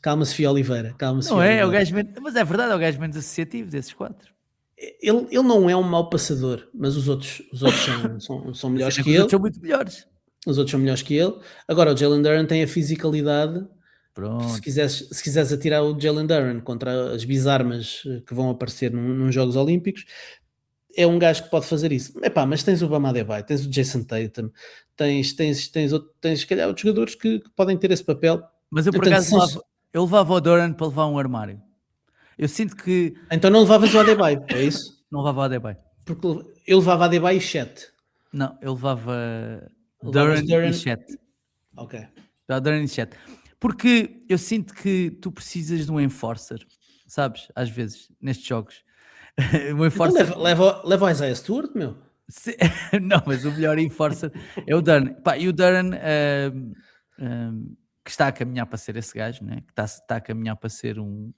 Calma-se, Fio Oliveira. É o gajo menos... Mas é verdade, é o gajo menos associativo desses 4. Ele não é um mau passador, mas os outros são melhores que ele. São muito melhores. Os outros são melhores que ele. Agora, o Jalen Duren tem a fisicalidade. Pronto. Se quiseres atirar o Jalen Duren contra as bizarmas que vão aparecer nos Jogos Olímpicos, é um gajo que pode fazer isso. Mas tens o Bam Adebayo, tens o Jason Tatum, tens se calhar outros jogadores que podem ter esse papel. Mas eu por acaso eu levava o Duren para levar um armário. Eu sinto que... Então não levavas o Adebayo, é isso? Não levava o Adebayo. Porque eu levava Adebayo e Chet. Não, eu levava Duren e Chet. Ok. Duren e Chet. Porque eu sinto que tu precisas de um enforcer, sabes? Às vezes, nestes jogos. Um enforcer... Então leva o Isaiah Stewart, meu? Não, mas o melhor enforcer é o Duren. E o Duren... que está a caminhar para ser esse gajo, né? Que está a caminhar para ser um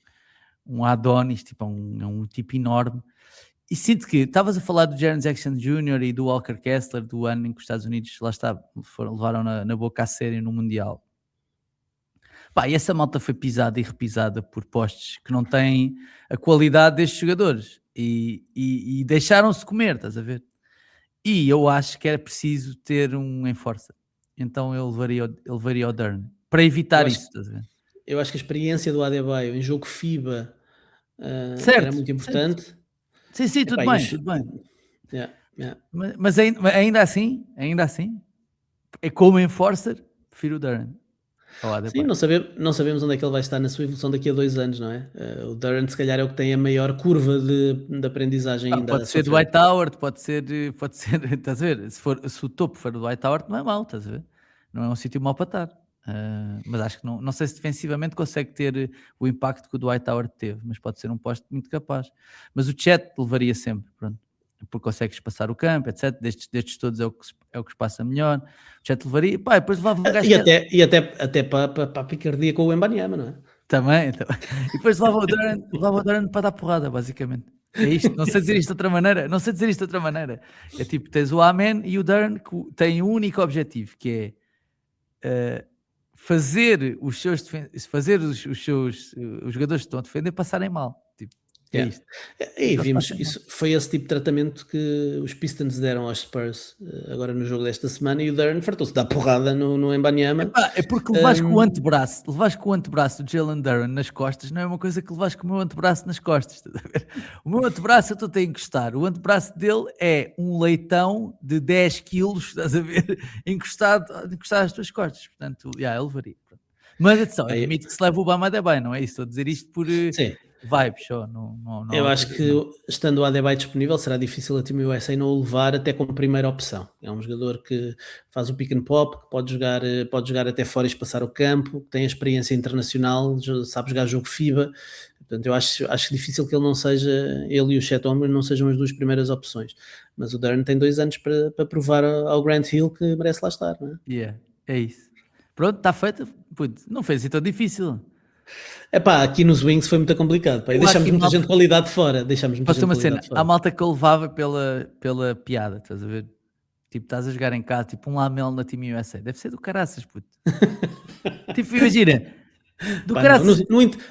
Adonis, tipo um tipo enorme, E sinto que estavas a falar do Jaren Jackson Jr. e do Walker Kessler do ano em que os Estados Unidos, lá está, levaram na boca a sério no Mundial. Pá, e essa malta foi pisada e repisada por postes que não têm a qualidade destes jogadores e deixaram-se comer, estás a ver? E eu acho que era preciso ter um enforcer. Então eu levaria o Dern para evitar Eu acho, isso, estás a ver? eu acho que a experiência do Adebayo em jogo FIBA era Certo, muito certo. importante. Sim, tudo Epá, bem, tudo bem. yeah, yeah. Mas ainda assim, é como enforcer, prefiro o Dern ao Sim, Adebayo. não sabemos onde é que ele vai estar na sua evolução daqui a 2 anos, não é? O Durant se calhar é o que tem a maior curva de aprendizagem ainda Pode à sua ser do frente. Dwight Howard, pode ser, estás a ver? Se o topo for do Dwight Howard, não é mau, estás a ver? Não é um sítio mau para estar. Mas acho que não sei se defensivamente consegue ter o impacto que o Dwight Howard teve, mas pode ser um poste muito capaz. Mas o Chet levaria sempre, pronto, porque consegue espaçar o campo, etc. Destes todos é o que espaça melhor. O Chet levaria, pá, depois levava um gajo E que era até para a picardia com o Embanyama, não é? também. E depois levava o Durant para dar porrada, basicamente. É isto, não sei dizer isto de outra maneira, É tipo, tens o Amen e o Durant que têm um único objetivo, que é fazer os os jogadores que estão a defender passarem mal. Tipo, é Yeah. isto. E Eles vimos, passam mal. isso foi esse tipo de tratamento que os Pistons deram aos Spurs agora no jogo desta semana e o Durant fartou-se dar porrada no Embanyama. Epá, é porque levares com o antebraço do Jalen Duren nas costas não é uma coisa que levares com o meu antebraço nas costas, estás a ver? O meu antebraço eu estou a encostar, o antebraço dele é um leitão de 10 quilos, estás a ver, encostado às tuas costas, portanto, ele levaria. Pronto. Mas atenção, Aí, admito que se leva o Obama até bem, não é isso? Estou a dizer isto por sim, vibes só, não há eu outra acho coisa, que não. estando o Adebayo disponível será difícil a Team USA não o levar até como primeira opção. É um jogador que faz o pick and pop, que pode jogar até fora e espaçar o campo, que tem a experiência internacional, sabe jogar jogo FIBA. Portanto, eu acho difícil que ele não seja, ele e o Chet Holmgren não sejam as duas primeiras opções. Mas o Durant tem 2 anos para provar ao Grant Hill que merece lá estar, não é? Yeah, é isso. Pronto, está feito. Puto, não fez assim tão difícil. Epá, aqui nos Wings foi muito complicado, pá, e Há deixámos aqui muita malta. gente de qualidade fora, deixámos muita Posso ter gente de uma qualidade cena, há fora. malta que eu levava pela piada, estás a ver? Tipo, estás a jogar em casa, tipo um Lamelo na Team USA. Deve ser do caraças, puto. Tipo, imagina, do Pá, não, caraças,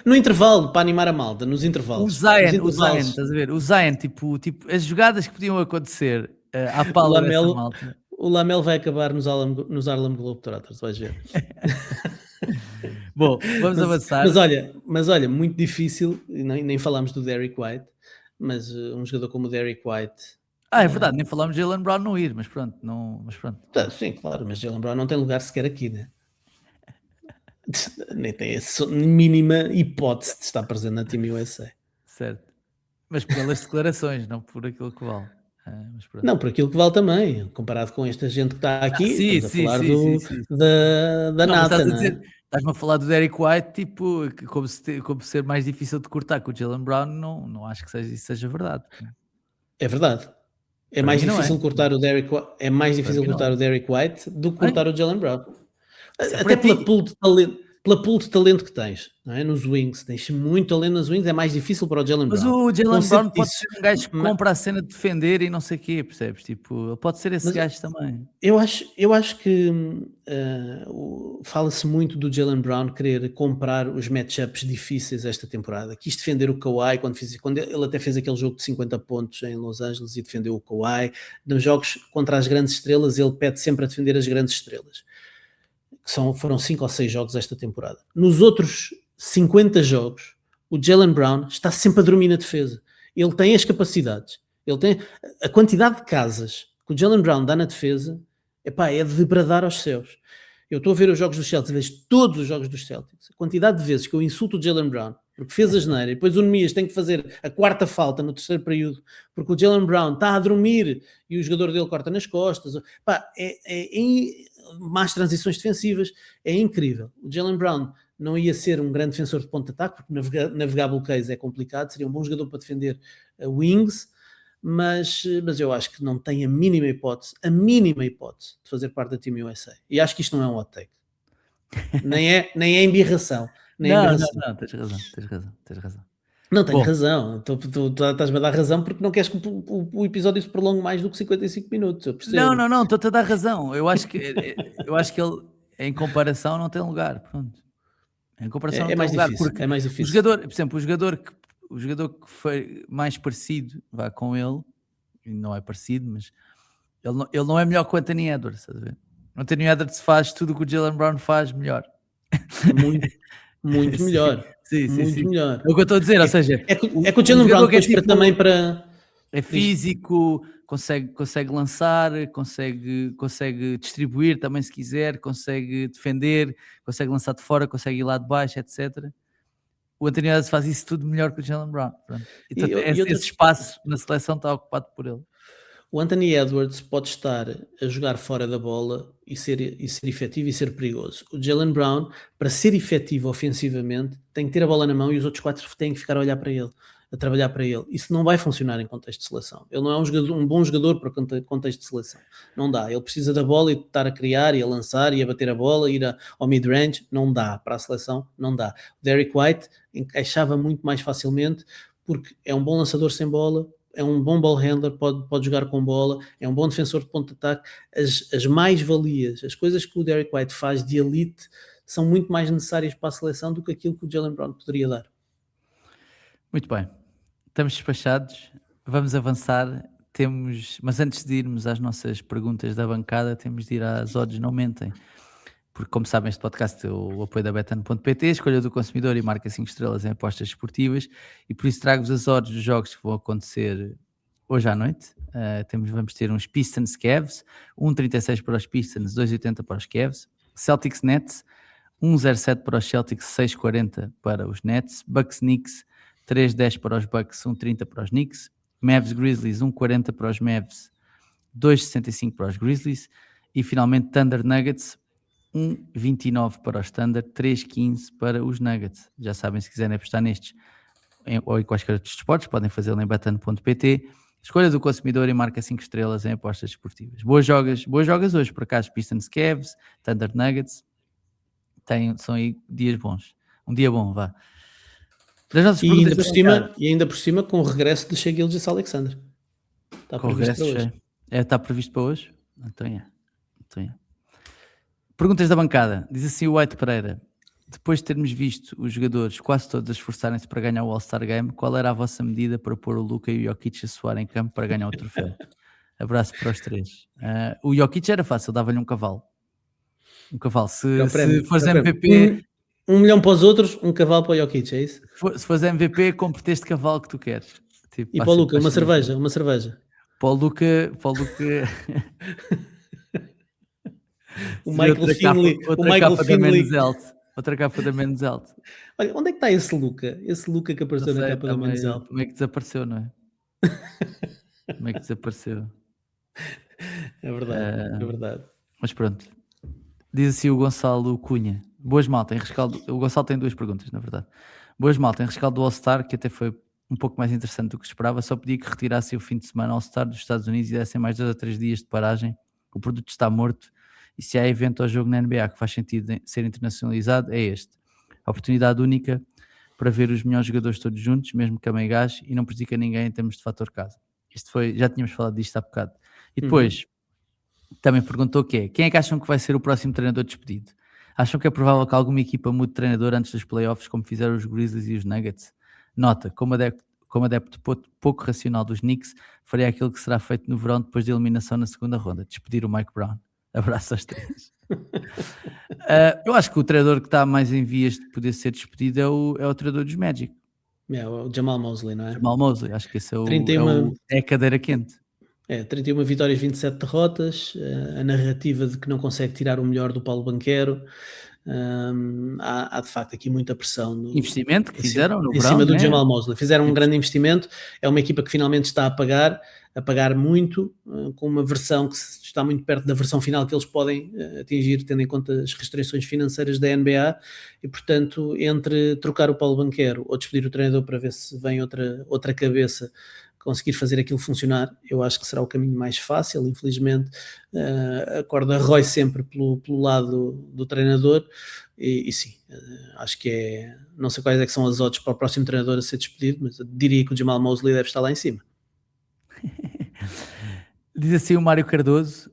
no intervalo, para animar a malta, nos intervalos. Nos O Zion, intervalos, estás a ver? O Zion, tipo as jogadas que podiam acontecer à o pala dessa Lamelo, malta. o Lamelo vai acabar nos Harlem Globetrotters, vais ver. Bom, vamos Mas, avançar. mas olha, muito difícil, e nem falámos do Derrick White, mas um jogador como o Derrick White, É verdade, nem falámos de Jalen Brown não ir, mas pronto, não, mas pronto. sim, claro, mas Jalen Brown não tem lugar sequer aqui, né? Nem tem a mínima hipótese de estar presente na Team USA. Certo. Mas pelas declarações, não por aquilo que vale. Mas pronto. Não, por aquilo que vale também, comparado com esta gente que está aqui, Sim, estamos a sim, falar sim, sim, sim. da Não, mas nata, estás a não é? dizer, estás-me a falar do Derrick White, tipo, como ser mais difícil de cortar que o Jalen Brown, não acho que isso seja verdade. É verdade. É Para mais mim não é. difícil cortar o Derrick White, é mais Para difícil mim não cortar é. o Derrick White do que Bem, cortar o Jalen Brown. isso é Até para ti. pela pool de talento que tens, não é? Nos wings, tens muito talento nos wings, é mais difícil para o Jalen Mas Brown. o Jalen Brown Consciente pode disso. ser um gajo que Ma- compra a cena de defender e não sei o quê, percebes? Tipo, ele pode ser esse Mas gajo também. eu acho que fala-se muito do Jalen Brown querer comprar os matchups difíceis esta temporada. Quis defender o Kawhi quando ele até fez aquele jogo de 50 pontos em Los Angeles e defendeu o Kawhi. Nos jogos contra as grandes estrelas, ele pede sempre a defender as grandes estrelas. Foram 5 ou 6 jogos esta temporada. Nos outros 50 jogos, o Jalen Brown está sempre a dormir na defesa. Ele tem as capacidades, ele tem a quantidade de casas que o Jalen Brown dá na defesa, epá, é de bradar aos céus. Eu estou a ver os jogos dos Celtics, vejo todos os jogos dos Celtics. A quantidade de vezes que eu insulto o Jalen Brown porque fez a geneira e depois o Nemias tem que fazer a quarta falta no terceiro período porque o Jalen Brown está a dormir e o jogador dele corta nas costas. Pá, más transições defensivas, é incrível. O Jalen Brown não ia ser um grande defensor de ponto de ataque, porque navegar bloqueios é complicado, seria um bom jogador para defender wings, mas eu acho que não tem a mínima hipótese de fazer parte da Team USA. E acho que isto não é um hot take. Nem é embirração. Não, tens razão. Não, tenho Bom, razão. Tu estás-me a dar razão porque não queres que o episódio se prolongue mais do que 55 minutos, eu não, percebo. não, não, estou-te a dar razão. Eu acho que ele, em comparação, não tem lugar. Pronto. Em comparação, não É tem mais lugar, difícil, porque é mais o difícil. jogador, por exemplo, o jogador que foi mais parecido, vá com ele, e não é parecido, mas ele não é melhor que o Anthony Edwards, estás a ver? O Anthony Edwards faz tudo o que o Jalen Brown faz melhor. Muito, muito Sim, melhor, sim, sim, muito sim. melhor. É o que eu estou a dizer, ou É seja, é que o o Jaylen Brown jogador que é depois para também tipo, para é diz. físico, consegue lançar, consegue distribuir também se quiser, consegue defender, consegue lançar de fora, consegue ir lá de baixo, etc. O Anthony Edwards faz isso tudo melhor que o Jalen Brown. Pronto. Então, E outra esse espaço na seleção está ocupado por ele. O Anthony Edwards pode estar a jogar fora da bola e ser efetivo e ser perigoso. O Jaylen Brown, para ser efetivo ofensivamente, tem que ter a bola na mão e os outros 4 têm que ficar a olhar para ele, a trabalhar para ele. Isso não vai funcionar em contexto de seleção. Ele não é um bom jogador para contexto de seleção. Não dá. Ele precisa da bola e de estar a criar e a lançar e a bater a bola, ao mid-range. Não dá. Para a seleção, não dá. O Derrick White encaixava muito mais facilmente porque é um bom lançador sem bola, é um bom ball handler, pode jogar com bola, é um bom defensor de ponto de ataque. As mais-valias, as coisas que o Derrick White faz de elite são muito mais necessárias para a seleção do que aquilo que o Jaylen Brown poderia dar. Muito bem. Estamos despachados. Vamos avançar. Mas antes de irmos às nossas perguntas da bancada, temos de ir às odds não mentem. Porque, como sabem, este podcast tem o apoio da Betano.pt, escolha do consumidor e marca 5 estrelas em apostas esportivas, e por isso trago-vos as odds dos jogos que vão acontecer hoje à noite. Vamos ter uns Pistons Cavs, 1,36 para os Pistons, 2,80 para os Cavs, Celtics Nets, 1,07 para os Celtics, 6,40 para os Nets, Bucks Knicks, 3,10 para os Bucks, 1,30 para os Knicks, Mavs Grizzlies, 1,40 para os Mavs, 2,65 para os Grizzlies, e finalmente Thunder Nuggets, 1,29 para os Thunder, 3,15 para os Nuggets. Já sabem, se quiserem apostar nestes ou em quaisquer outros esportes, podem fazê-lo em betano.pt. Escolha do consumidor e marca 5 estrelas em apostas esportivas. Boas jogas hoje, por acaso, Pistons Cavs, Thunder Nuggets. São aí dias bons. Um dia bom, vá. Das nossas perguntas E ainda por cima com o regresso de Shai Gilgeous-Alexander. Está com o previsto regresso, para hoje. está previsto para hoje? Então é. Perguntas da bancada. Diz assim o White Pereira: depois de termos visto os jogadores quase todos a esforçarem-se para ganhar o All-Star Game, qual era a vossa medida para pôr o Luka e o Jokic a suar em campo para ganhar o troféu? Abraço para os três. O Jokic era fácil, dava-lhe um cavalo. Um cavalo. É o prémio. Se fores É o prémio. MVP, 1 milhão para os outros, um cavalo para o Jokic, é isso? se fores MVP, compre-te este cavalo que tu queres. Tipo, E para o Luca, uma cerveja. Para o Luca O Michael Finley. outra capa da Men's Health. Outra capa da Men's Health. Olha, onde é que está esse Luca? Esse Luca que Não apareceu na sei, capa da Men's Health. como é que desapareceu, não é? Como é que desapareceu? É verdade, é verdade. Mas pronto. Diz assim o Gonçalo Cunha: boas malta, em rescaldo. O Gonçalo tem duas perguntas, na verdade. Boas malta, em rescaldo do All-Star, que até foi um pouco mais interessante do que esperava, só pedi que retirassem o fim de semana All-Star dos Estados Unidos e dessem mais 2 a 3 dias de paragem. O produto está morto e se há evento ou jogo na NBA que faz sentido ser internacionalizado, é este. A oportunidade única para ver os melhores jogadores todos juntos, mesmo que a meio gás, e não prejudica ninguém em termos de fator casa. Já tínhamos falado disto há bocado. E depois, também perguntou o quê? Quem é que acham que vai ser o próximo treinador despedido? Acham que é provável que alguma equipa mude de treinador antes dos playoffs, como fizeram os Grizzlies e os Nuggets? Nota, como adepto pouco racional dos Knicks, faria aquilo que será feito no verão depois da eliminação na segunda ronda, despedir o Mike Brown. Abraço aos três. Eu acho que o treinador que está mais em vias de poder ser despedido é o treinador dos Magic. É o Jamal Mosley, não é? Jamal Mosley, acho que esse é a cadeira quente. 31 vitórias, 27 derrotas, a narrativa de que não consegue tirar o melhor do Paulo Banquero. Há de facto aqui muita pressão investimento que fizeram no em verão, cima do né? Jamal Mosley. Fizeram um grande investimento, é uma equipa que finalmente está a pagar muito, com uma versão que está muito perto da versão final que eles podem atingir, tendo em conta as restrições financeiras da NBA, e portanto entre trocar o Paulo Banquero ou despedir o treinador para ver se vem outra cabeça conseguir fazer aquilo funcionar, eu acho que será o caminho mais fácil. Infelizmente, a corda rói sempre pelo lado do treinador, e sim, acho que não sei quais é que são as odds para o próximo treinador a ser despedido, mas eu diria que o Jamal Mosley deve estar lá em cima. Diz assim o Mário Cardoso: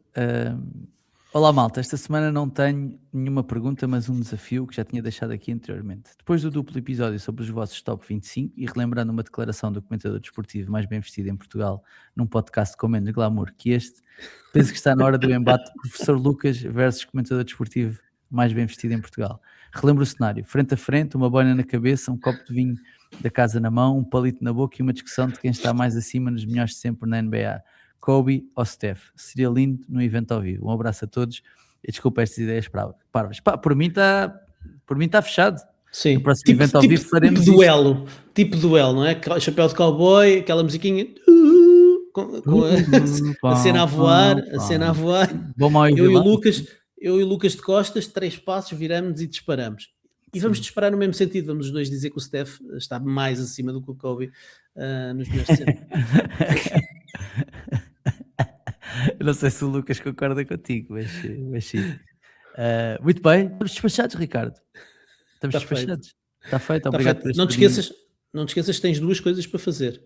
olá malta, esta semana não tenho nenhuma pergunta, mas um desafio que já tinha deixado aqui anteriormente. Depois do duplo episódio sobre os vossos top 25 e relembrando uma declaração do comentador desportivo mais bem vestido em Portugal num podcast com menos glamour que este, penso que está na hora do embate professor Lucas versus comentador desportivo mais bem vestido em Portugal. Relembro o cenário: frente a frente, uma boina na cabeça, um copo de vinho da casa na mão, um palito na boca e uma discussão de quem está mais acima nos melhores de sempre na NBA. Kobe ou Steph. Seria lindo no evento ao vivo. Um abraço a todos e desculpa estas ideias parvas. Pá, por mim está fechado. Sim, No próximo evento ao vivo faremos isto. Tipo duelo, não é? Chapéu de cowboy, aquela musiquinha com a cena a voar, Bom, mau e eu e o vilão. Lucas de costas, 3 passos, viramos e disparamos. E vamos disparar no mesmo sentido, vamos os dois dizer que o Steph está mais acima do que o Kobe nos melhores de sempre. Eu não sei se o Lucas concorda contigo, mas sim. Muito bem, estamos despachados, Ricardo. Estamos Está feito. despachados. Está feito, Está obrigado feito. por este Não te esqueças que tens 2 coisas para fazer.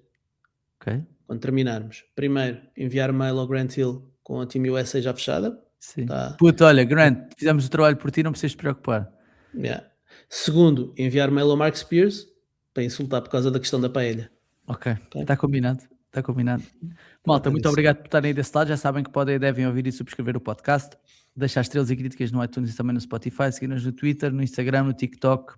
Ok. Quando terminarmos. Primeiro, enviar mail ao Grant Hill com a Team USA já fechada. Sim. Tá. Puto, olha, Grant, fizemos o trabalho por ti, não precisas te preocupar. Yeah. Segundo, enviar mail ao Mark Spears para insultar por causa da questão da paella. Ok, está combinado. Está combinado. Malta, muito obrigado por estarem aí desse lado. Já sabem que podem e devem ouvir e subscrever o podcast, deixar estrelas e críticas no iTunes e também no Spotify, seguir-nos no Twitter, no Instagram, no TikTok,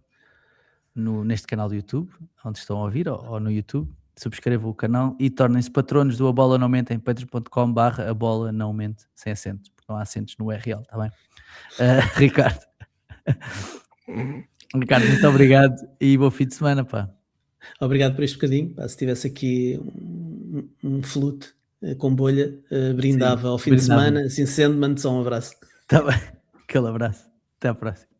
neste canal do YouTube, onde estão a ouvir, ou no YouTube. Subscrevam o canal e tornem-se patronos do A Bola Não Mente em patreon.com/A Bola Não Mente, sem acento, porque não há acentos no URL, está bem? Ricardo, muito obrigado e bom fim de semana, pá. Obrigado por este bocadinho. Pá, se tivesse aqui um flute com bolha, brindava ao fim de semana. Assim sendo, mando só um abraço. Está bem, aquele abraço. Até à próxima.